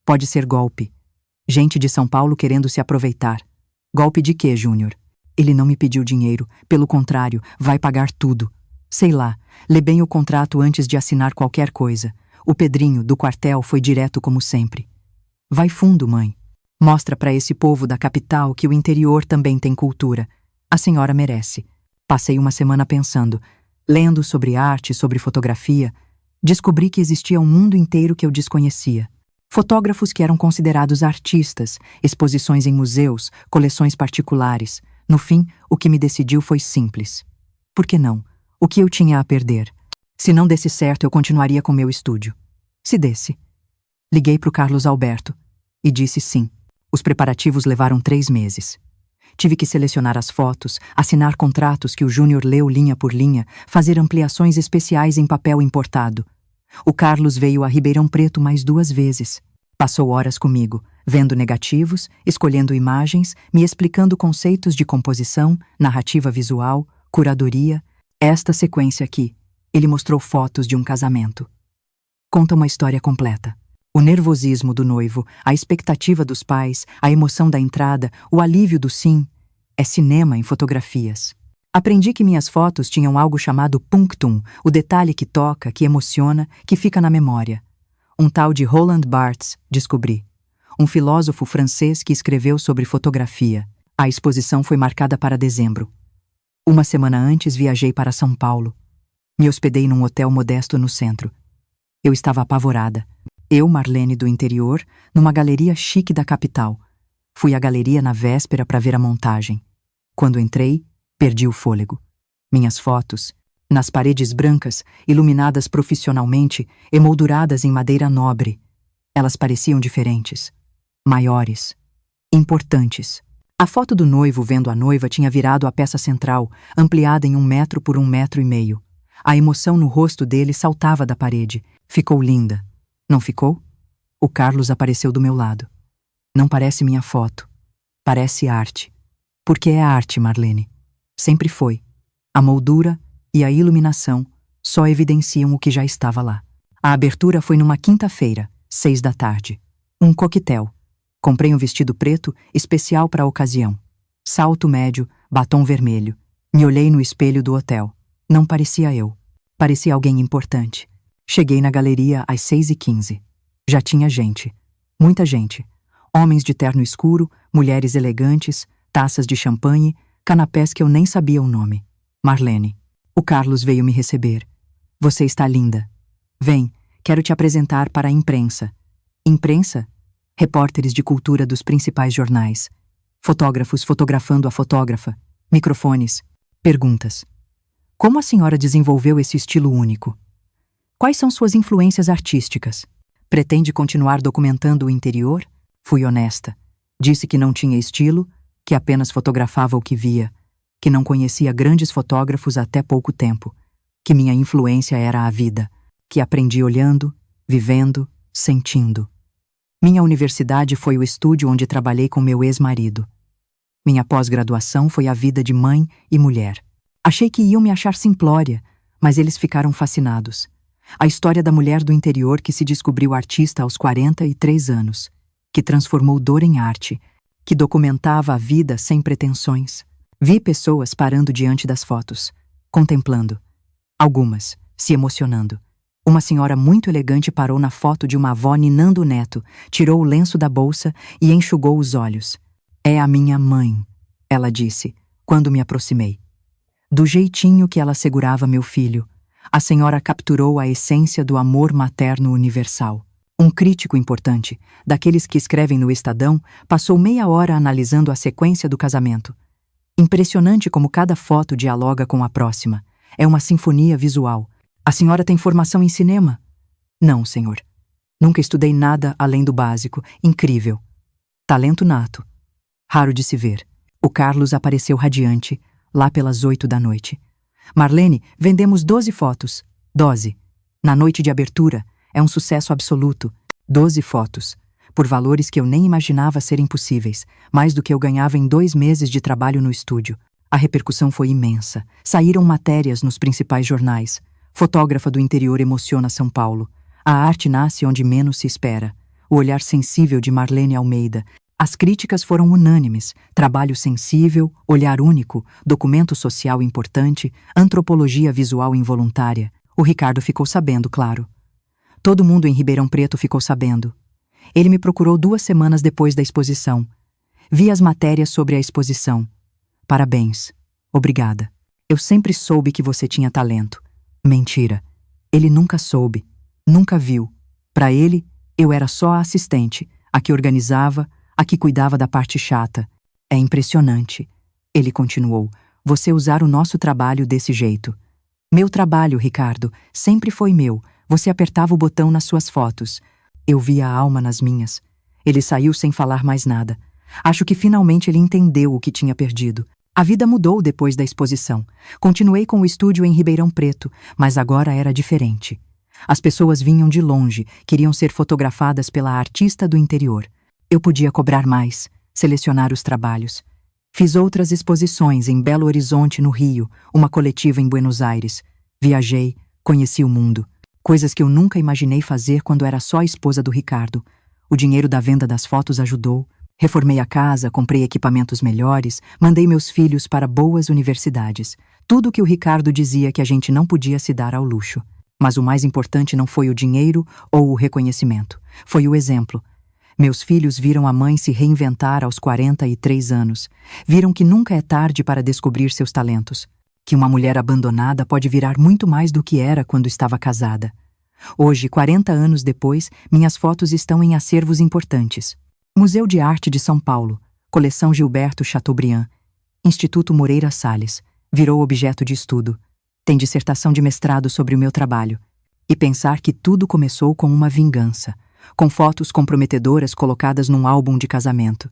Pode ser golpe. Gente de São Paulo querendo se aproveitar. Golpe de quê, Júnior? Ele não me pediu dinheiro. Pelo contrário, vai pagar tudo. Sei lá, lê bem o contrato antes de assinar qualquer coisa. O Pedrinho, do quartel, foi direto como sempre. Vai fundo, mãe. Mostra para esse povo da capital que o interior também tem cultura. A senhora merece. Passei uma semana pensando, lendo sobre arte, sobre fotografia. Descobri que existia um mundo inteiro que eu desconhecia. Fotógrafos que eram considerados artistas, exposições em museus, coleções particulares. No fim, o que me decidiu foi simples. Por que não? O que eu tinha a perder? Se não desse certo, eu continuaria com meu estúdio. Se desse. Liguei para o Carlos Alberto e disse sim. Os preparativos levaram 3 meses. Tive que selecionar as fotos, assinar contratos que o Júnior leu linha por linha, fazer ampliações especiais em papel importado. O Carlos veio a Ribeirão Preto mais 2 vezes. Passou horas comigo, vendo negativos, escolhendo imagens, me explicando conceitos de composição, narrativa visual, curadoria. Esta sequência aqui. Ele mostrou fotos de um casamento. Conta uma história completa. O nervosismo do noivo, a expectativa dos pais, a emoção da entrada, o alívio do sim. É cinema em fotografias. Aprendi que minhas fotos tinham algo chamado punctum, o detalhe que toca, que emociona, que fica na memória. Um tal de Roland Barthes, descobri. Um filósofo francês que escreveu sobre fotografia. A exposição foi marcada para dezembro. Uma semana antes viajei para São Paulo. Me hospedei num hotel modesto no centro. Eu estava apavorada. Eu, Marlene do interior, numa galeria chique da capital. Fui à galeria na véspera para ver a montagem. Quando entrei, perdi o fôlego. Minhas fotos, nas paredes brancas, iluminadas profissionalmente, emolduradas em madeira nobre. Elas pareciam diferentes, maiores, importantes. A foto do noivo vendo a noiva tinha virado a peça central, ampliada em 1 metro por 1,5 metros. A emoção no rosto dele saltava da parede. Ficou linda. Não ficou? O Carlos apareceu do meu lado. Não parece minha foto. Parece arte. Porque é arte, Marlene. Sempre foi. A moldura e a iluminação só evidenciam o que já estava lá. A abertura foi numa quinta-feira, 6 da tarde. Um coquetel. Comprei um vestido preto especial para a ocasião. Salto médio, batom vermelho. Me olhei no espelho do hotel. Não parecia eu. Parecia alguém importante. Cheguei na galeria às 6h15. Já tinha gente. Muita gente. Homens de terno escuro, mulheres elegantes, taças de champanhe, canapés que eu nem sabia o nome. Marlene. O Carlos veio me receber. Você está linda. Vem, quero te apresentar para a imprensa. Imprensa? Repórteres de cultura dos principais jornais. Fotógrafos fotografando a fotógrafa. Microfones. Perguntas. Como a senhora desenvolveu esse estilo único? Quais são suas influências artísticas? Pretende continuar documentando o interior? Fui honesta. Disse que não tinha estilo, que apenas fotografava o que via, que não conhecia grandes fotógrafos até pouco tempo, que minha influência era a vida, que aprendi olhando, vivendo, sentindo. Minha universidade foi o estúdio onde trabalhei com meu ex-marido. Minha pós-graduação foi a vida de mãe e mulher. Achei que iam me achar simplória, mas eles ficaram fascinados. A história da mulher do interior que se descobriu artista aos 43 anos, que transformou dor em arte, que documentava a vida sem pretensões. Vi pessoas parando diante das fotos, contemplando. Algumas, se emocionando. Uma senhora muito elegante parou na foto de uma avó ninando o neto, tirou o lenço da bolsa e enxugou os olhos. É a minha mãe, ela disse, quando me aproximei. Do jeitinho que ela segurava meu filho, a senhora capturou a essência do amor materno universal. Um crítico importante, daqueles que escrevem no Estadão, passou meia hora analisando a sequência do casamento. Impressionante como cada foto dialoga com a próxima. É uma sinfonia visual. A senhora tem formação em cinema? Não, senhor. Nunca estudei nada além do básico. Incrível. Talento nato. Raro de se ver. O Carlos apareceu radiante, lá pelas 8 da noite. Marlene, vendemos 12 fotos. 12. Na noite de abertura, é um sucesso absoluto. 12 fotos. Por valores que eu nem imaginava serem possíveis, mais do que eu ganhava em 2 meses de trabalho no estúdio. A repercussão foi imensa. Saíram matérias nos principais jornais. Fotógrafa do interior emociona São Paulo. A arte nasce onde menos se espera. O olhar sensível de Marlene Almeida. As críticas foram unânimes. Trabalho sensível, olhar único, documento social importante, antropologia visual involuntária. O Ricardo ficou sabendo, claro. Todo mundo em Ribeirão Preto ficou sabendo. Ele me procurou 2 semanas depois da exposição. Vi as matérias sobre a exposição. Parabéns. Obrigada. Eu sempre soube que você tinha talento. Mentira. Ele nunca soube. Nunca viu. Para ele, eu era só a assistente, a que organizava, a que cuidava da parte chata. É impressionante. Ele continuou. Você usar o nosso trabalho desse jeito. Meu trabalho, Ricardo, sempre foi meu. Você apertava o botão nas suas fotos. Eu via a alma nas minhas. Ele saiu sem falar mais nada. Acho que finalmente ele entendeu o que tinha perdido. A vida mudou depois da exposição. Continuei com o estúdio em Ribeirão Preto, mas agora era diferente. As pessoas vinham de longe, queriam ser fotografadas pela artista do interior. Eu podia cobrar mais, selecionar os trabalhos. Fiz outras exposições em Belo Horizonte, no Rio, uma coletiva em Buenos Aires. Viajei, conheci o mundo. Coisas que eu nunca imaginei fazer quando era só a esposa do Ricardo. O dinheiro da venda das fotos ajudou. Reformei a casa, comprei equipamentos melhores, mandei meus filhos para boas universidades. Tudo o que o Ricardo dizia que a gente não podia se dar ao luxo. Mas o mais importante não foi o dinheiro ou o reconhecimento. Foi o exemplo. Meus filhos viram a mãe se reinventar aos 43 anos. Viram que nunca é tarde para descobrir seus talentos. Que uma mulher abandonada pode virar muito mais do que era quando estava casada. Hoje, 40 anos depois, minhas fotos estão em acervos importantes. Museu de Arte de São Paulo, Coleção Gilberto Chateaubriand, Instituto Moreira Salles, virou objeto de estudo. Tem dissertação de mestrado sobre o meu trabalho. E pensar que tudo começou com uma vingança, com fotos comprometedoras colocadas num álbum de casamento.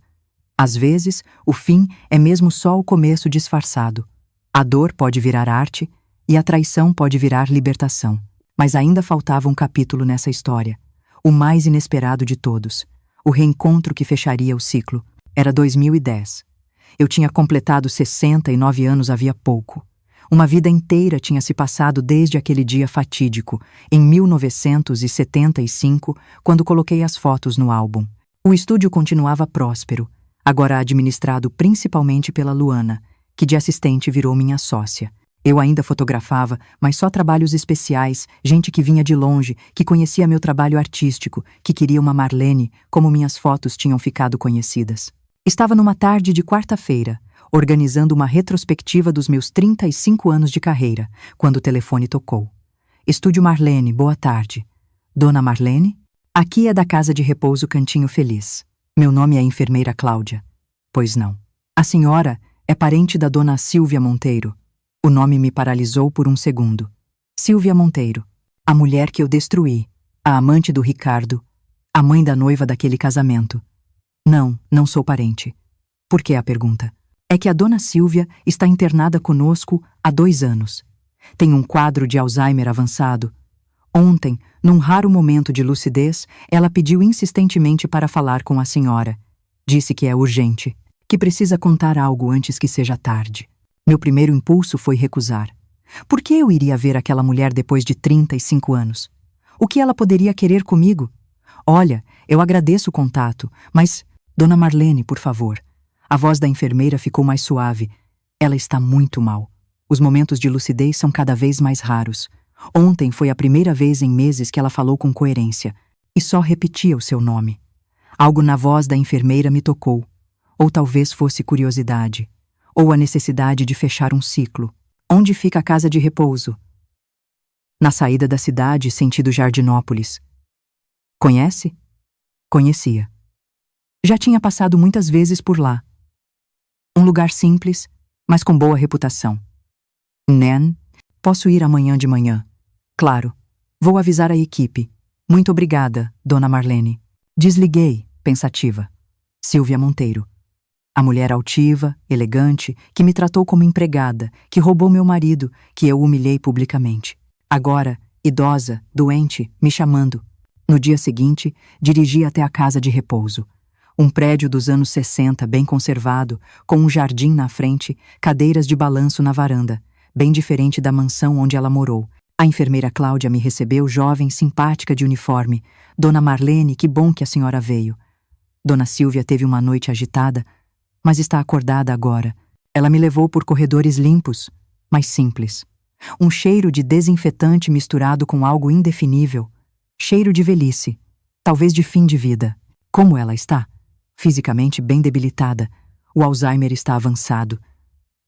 Às vezes, o fim é mesmo só o começo disfarçado. A dor pode virar arte e a traição pode virar libertação. Mas ainda faltava um capítulo nessa história, o mais inesperado de todos. O reencontro que fecharia o ciclo. Era 2010. Eu tinha completado 69 anos havia pouco. Uma vida inteira tinha se passado desde aquele dia fatídico, em 1975, quando coloquei as fotos no álbum. O estúdio continuava próspero, agora administrado principalmente pela Luana, que de assistente virou minha sócia. Eu ainda fotografava, mas só trabalhos especiais, gente que vinha de longe, que conhecia meu trabalho artístico, que queria uma Marlene, como minhas fotos tinham ficado conhecidas. Estava numa tarde de quarta-feira, organizando uma retrospectiva dos meus 35 anos de carreira, quando o telefone tocou. Estúdio Marlene, boa tarde. Dona Marlene? Aqui é da Casa de Repouso Cantinho Feliz. Meu nome é enfermeira Cláudia. Pois não. A senhora é parente da dona Silvia Monteiro. O nome me paralisou por um segundo. Silvia Monteiro. A mulher que eu destruí. A amante do Ricardo. A mãe da noiva daquele casamento. Não, não sou parente. Por que a pergunta? É que a dona Silvia está internada conosco há 2 anos. Tem um quadro de Alzheimer avançado. Ontem, num raro momento de lucidez, ela pediu insistentemente para falar com a senhora. Disse que é urgente, que precisa contar algo antes que seja tarde. Meu primeiro impulso foi recusar. Por que eu iria ver aquela mulher depois de 35 anos? O que ela poderia querer comigo? Olha, eu agradeço o contato, mas... Dona Marlene, por favor. A voz da enfermeira ficou mais suave. Ela está muito mal. Os momentos de lucidez são cada vez mais raros. Ontem foi a primeira vez em meses que ela falou com coerência, e só repetia o seu nome. Algo na voz da enfermeira me tocou. Ou talvez fosse curiosidade. Ou a necessidade de fechar um ciclo. Onde fica a casa de repouso? Na saída da cidade, sentido Jardinópolis. Conhece? Conhecia. Já tinha passado muitas vezes por lá. Um lugar simples, mas com boa reputação. Nan, posso ir amanhã de manhã? Claro. Vou avisar a equipe. Muito obrigada, Dona Marlene. Desliguei, pensativa. Silvia Monteiro. A mulher altiva, elegante, que me tratou como empregada, que roubou meu marido, que eu humilhei publicamente. Agora, idosa, doente, me chamando. No dia seguinte, dirigi até a casa de repouso. Um prédio dos anos 60, bem conservado, com um jardim na frente, cadeiras de balanço na varanda, bem diferente da mansão onde ela morou. A enfermeira Cláudia me recebeu jovem, simpática de uniforme. Dona Marlene, que bom que a senhora veio. Dona Silvia teve uma noite agitada, mas está acordada agora. Ela me levou por corredores limpos, mas simples. Um cheiro de desinfetante misturado com algo indefinível. Cheiro de velhice, talvez de fim de vida. Como ela está? Fisicamente bem debilitada. O Alzheimer está avançado.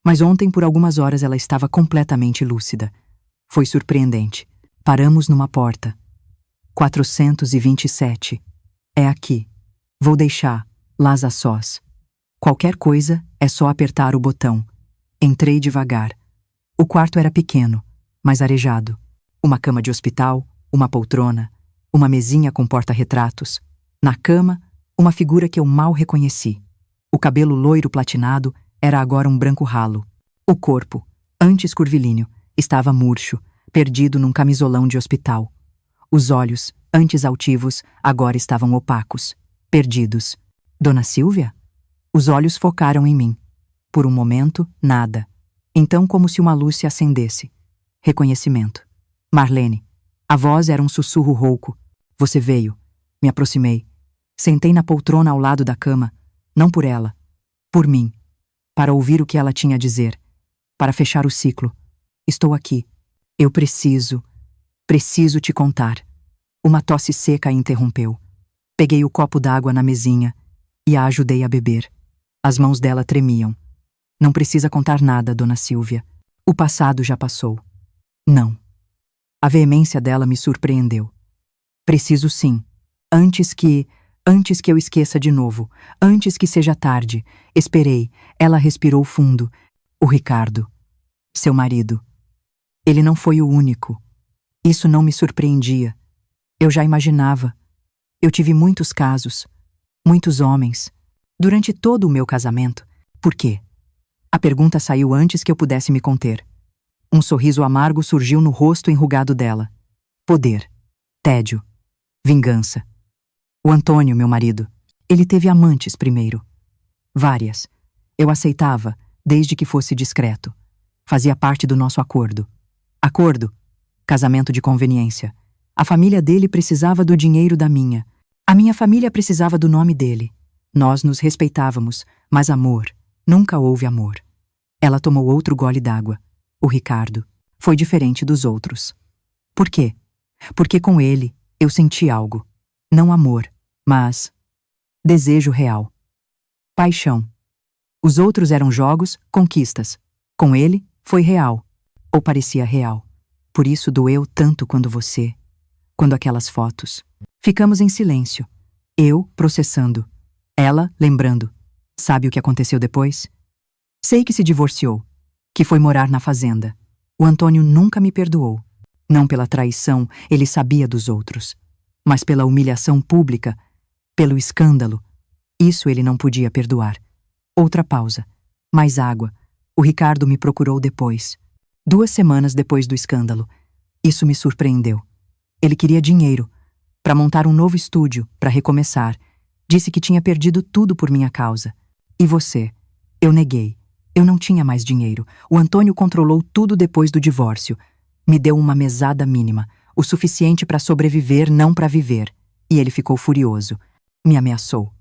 Mas ontem, por algumas horas, ela estava completamente lúcida. Foi surpreendente. Paramos numa porta. 427. É aqui. Vou deixar, las a sós. Qualquer coisa, é só apertar o botão. Entrei devagar. O quarto era pequeno, mas arejado. Uma cama de hospital, uma poltrona, uma mesinha com porta-retratos. Na cama, uma figura que eu mal reconheci. O cabelo loiro platinado era agora um branco ralo. O corpo, antes curvilíneo, estava murcho, perdido num camisolão de hospital. Os olhos, antes altivos, agora estavam opacos, perdidos. Dona Silvia? Os olhos focaram em mim. Por um momento, nada. Então, como se uma luz se acendesse. Reconhecimento. Marlene. A voz era um sussurro rouco. Você veio. Me aproximei. Sentei na poltrona ao lado da cama. Não por ela. Por mim. Para ouvir o que ela tinha a dizer. Para fechar o ciclo. Estou aqui. Eu preciso te contar. Uma tosse seca a interrompeu. Peguei o copo d'água na mesinha e a ajudei a beber. As mãos dela tremiam. Não precisa contar nada, Dona Silvia. O passado já passou. Não. A veemência dela me surpreendeu. Preciso sim. Antes que eu esqueça de novo. Antes que seja tarde. Esperei. Ela respirou fundo. O Ricardo. Seu marido. Ele não foi o único. Isso não me surpreendia. Eu já imaginava. Eu tive muitos casos. Muitos homens. Durante todo o meu casamento. Por quê? A pergunta saiu antes que eu pudesse me conter. Um sorriso amargo surgiu no rosto enrugado dela. Poder. Tédio. Vingança. O Antônio, meu marido. Ele teve amantes primeiro. Várias. Eu aceitava, desde que fosse discreto. Fazia parte do nosso acordo. Acordo. Casamento de conveniência. A família dele precisava do dinheiro da minha. A minha família precisava do nome dele. Nós nos respeitávamos, mas amor, nunca houve amor. Ela tomou outro gole d'água. O Ricardo foi diferente dos outros. Por quê? Porque com ele eu senti algo. Não amor, mas desejo real. Paixão. Os outros eram jogos, conquistas. Com ele, foi real. Ou parecia real. Por isso doeu tanto quando aquelas fotos. Ficamos em silêncio. Eu, processando. Ela, lembrando. Sabe o que aconteceu depois? Sei que se divorciou, que foi morar na fazenda. O Antônio nunca me perdoou. Não pela traição, ele sabia dos outros. Mas pela humilhação pública, pelo escândalo. Isso ele não podia perdoar. Outra pausa. Mais água. O Ricardo me procurou depois. 2 semanas depois do escândalo. Isso me surpreendeu. Ele queria dinheiro para montar um novo estúdio, para recomeçar. Disse que tinha perdido tudo por minha causa. E você? Eu neguei. Eu não tinha mais dinheiro. O Antônio controlou tudo depois do divórcio. Me deu uma mesada mínima, o suficiente para sobreviver, não para viver. E ele ficou furioso. Me ameaçou.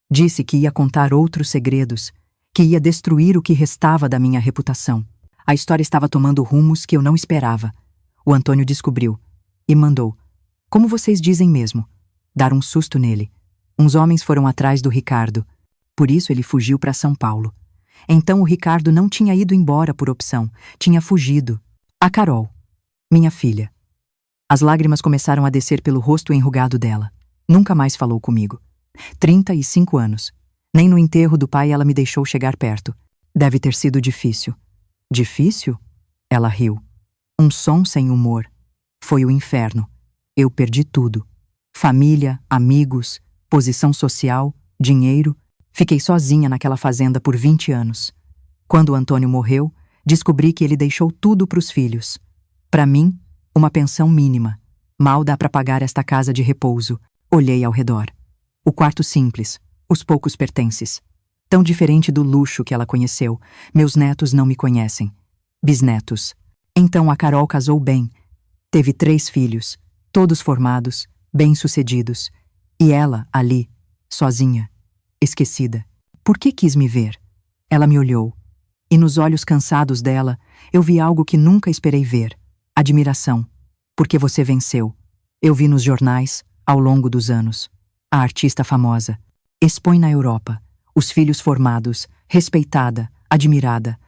Disse que ia contar outros segredos, que ia destruir o que restava da minha reputação. A história estava tomando rumos que eu não esperava. O Antônio descobriu e mandou, como vocês dizem mesmo, dar um susto nele. Uns homens foram atrás do Ricardo. Por isso ele fugiu para São Paulo. Então o Ricardo não tinha ido embora por opção, tinha fugido. A Carol, minha filha. As lágrimas começaram a descer pelo rosto enrugado dela. Nunca mais falou comigo. 35 anos. Nem no enterro do pai ela me deixou chegar perto. Deve ter sido difícil. Difícil? Ela riu. Um som sem humor. Foi o inferno. Eu perdi tudo. Família, amigos, posição social, dinheiro. Fiquei sozinha naquela fazenda por 20 anos. Quando o Antônio morreu, descobri que ele deixou tudo para os filhos. Para mim, uma pensão mínima. Mal dá para pagar esta casa de repouso. Olhei ao redor. O quarto simples, os poucos pertences. Tão diferente do luxo que ela conheceu. Meus netos não me conhecem. Bisnetos. Então a Carol casou bem. Teve 3 filhos, todos formados, bem-sucedidos. E ela, ali, sozinha, esquecida. Por que quis me ver? Ela me olhou. E nos olhos cansados dela, eu vi algo que nunca esperei ver. Admiração. Porque você venceu. Eu vi nos jornais, ao longo dos anos. A artista famosa. Expõe na Europa. Os filhos formados, respeitada, admirada.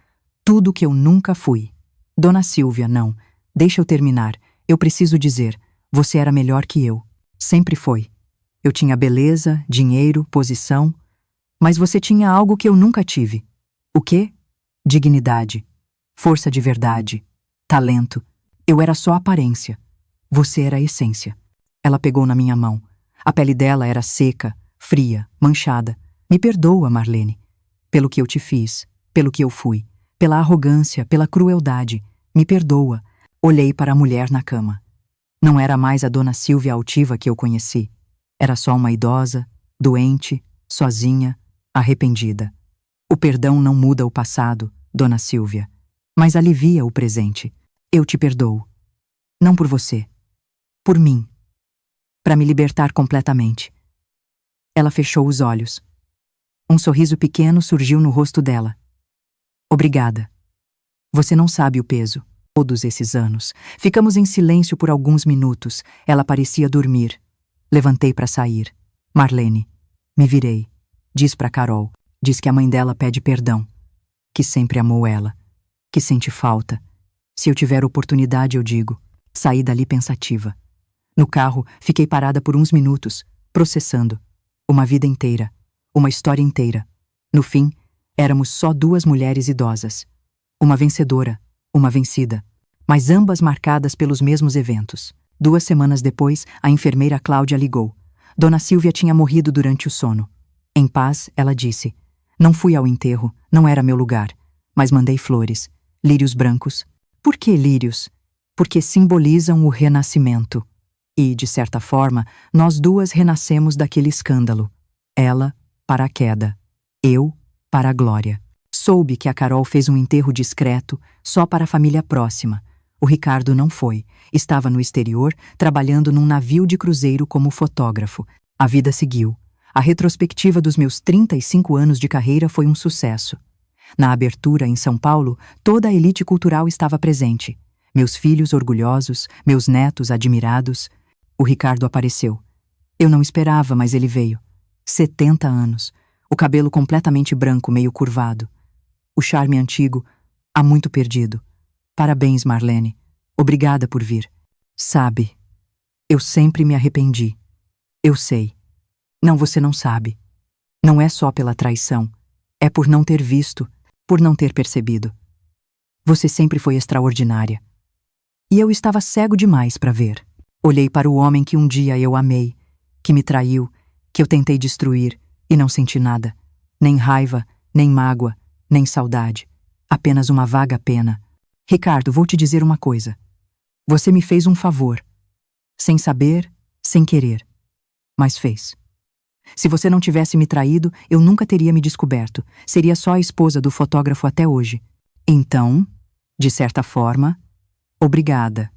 Tudo que eu nunca fui. Dona Silvia, não. Deixa eu terminar. Eu preciso dizer, você era melhor que eu. Sempre foi. Eu tinha beleza, dinheiro, posição. Mas você tinha algo que eu nunca tive. O quê? Dignidade. Força de verdade. Talento. Eu era só aparência. Você era a essência. Ela pegou na minha mão. A pele dela era seca, fria, manchada. Me perdoa, Marlene. Pelo que eu te fiz, pelo que eu fui, pela arrogância, pela crueldade. Me perdoa. Olhei para a mulher na cama. Não era mais a Dona Silvia altiva que eu conheci. Era só uma idosa, doente, sozinha, arrependida. O perdão não muda o passado, Dona Silvia, mas alivia o presente. Eu te perdoo. Não por você. Por mim. Para me libertar completamente. Ela fechou os olhos. Um sorriso pequeno surgiu no rosto dela. Obrigada. Você não sabe o peso. Todos esses anos. Ficamos em silêncio por alguns minutos. Ela parecia dormir. Levantei para sair. Marlene. Me virei. Diz para Carol. Diz que a mãe dela pede perdão. Que sempre amou ela. Que sente falta. Se eu tiver oportunidade, eu digo. Saí dali pensativa. No carro, fiquei parada por uns minutos, processando. Uma vida inteira. Uma história inteira. No fim, éramos só 2 mulheres idosas. Uma vencedora, uma vencida. Mas ambas marcadas pelos mesmos eventos. 2 semanas depois, a enfermeira Cláudia ligou. Dona Silvia tinha morrido durante o sono. Em paz, ela disse. Não fui ao enterro, não era meu lugar. Mas mandei flores, lírios brancos. Por que lírios? Porque simbolizam o renascimento. E, de certa forma, nós 2 renascemos daquele escândalo. Ela, para a queda. Eu, para a glória. Soube que a Carol fez um enterro discreto, só para a família próxima. O Ricardo não foi. Estava no exterior, trabalhando num navio de cruzeiro como fotógrafo. A vida seguiu. A retrospectiva dos meus 35 anos de carreira foi um sucesso. Na abertura, em São Paulo, toda a elite cultural estava presente. Meus filhos orgulhosos, meus netos admirados. O Ricardo apareceu. Eu não esperava, mas ele veio. 70 anos. O cabelo completamente branco, meio curvado. O charme antigo, há muito perdido. Parabéns, Marlene. Obrigada por vir. Sabe, eu sempre me arrependi. Eu sei. Não, você não sabe. Não é só pela traição. É por não ter visto, por não ter percebido. Você sempre foi extraordinária. E eu estava cego demais para ver. Olhei para o homem que um dia eu amei, que me traiu, que eu tentei destruir e não senti nada. Nem raiva, nem mágoa, nem saudade. Apenas uma vaga pena. Ricardo, vou te dizer uma coisa. Você me fez um favor. Sem saber, sem querer. Mas fez. Se você não tivesse me traído, eu nunca teria me descoberto. Seria só a esposa do fotógrafo até hoje. Então, de certa forma, obrigada.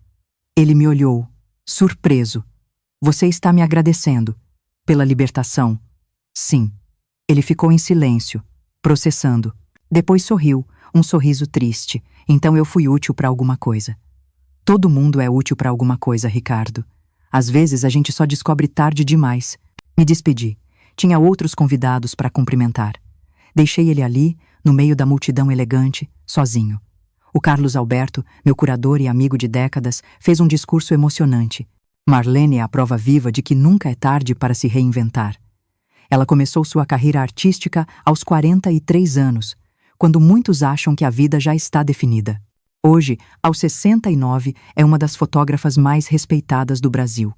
Ele me olhou, surpreso. Você está me agradecendo pela libertação? Sim. Ele ficou em silêncio, processando. Depois sorriu, um sorriso triste. Então eu fui útil para alguma coisa. Todo mundo é útil para alguma coisa, Ricardo. Às vezes a gente só descobre tarde demais. Me despedi. Tinha outros convidados para cumprimentar. Deixei ele ali, no meio da multidão elegante, sozinho. O Carlos Alberto, meu curador e amigo de décadas, fez um discurso emocionante. Marlene é a prova viva de que nunca é tarde para se reinventar. Ela começou sua carreira artística aos 43 anos, quando muitos acham que a vida já está definida. Hoje, aos 69, é uma das fotógrafas mais respeitadas do Brasil.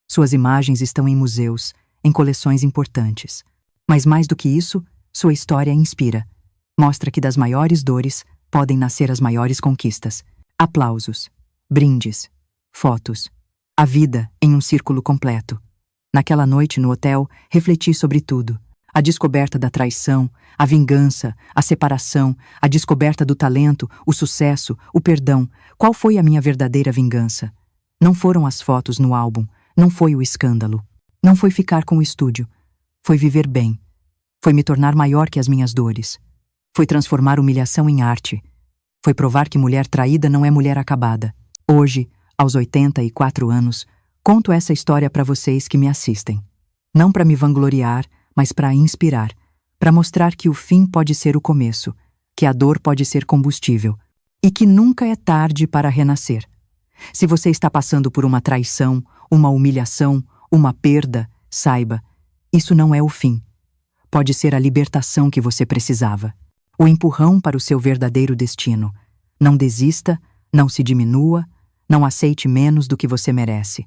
Suas imagens estão em museus, em coleções importantes. Mas mais do que isso, sua história inspira. Mostra que das maiores dores podem nascer as maiores conquistas. Aplausos, brindes, fotos. A vida em um círculo completo. Naquela noite no hotel, refleti sobre tudo. A descoberta da traição, a vingança, a separação, a descoberta do talento, o sucesso, o perdão. Qual foi a minha verdadeira vingança? Não foram as fotos no álbum, não foi o escândalo. Não foi ficar com o estúdio. Foi viver bem. Foi me tornar maior que as minhas dores. Foi transformar humilhação em arte. Foi provar que mulher traída não é mulher acabada. Hoje, aos 84 anos, conto essa história para vocês que me assistem. Não para me vangloriar, mas para inspirar, para mostrar que o fim pode ser o começo, que a dor pode ser combustível e que nunca é tarde para renascer. Se você está passando por uma traição, uma humilhação, uma perda, saiba, isso não é o fim. Pode ser a libertação que você precisava, o empurrão para o seu verdadeiro destino. Não desista, não se diminua, não aceite menos do que você merece.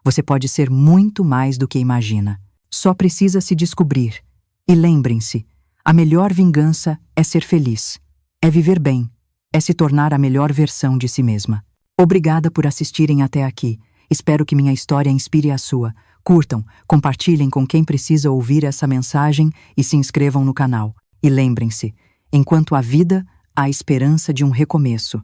Você pode ser muito mais do que imagina. Só precisa se descobrir. E lembrem-se, a melhor vingança é ser feliz, é viver bem, é se tornar a melhor versão de si mesma. Obrigada por assistirem até aqui. Espero que minha história inspire a sua. Curtam, compartilhem com quem precisa ouvir essa mensagem e se inscrevam no canal. E lembrem-se, enquanto há vida, há esperança de um recomeço.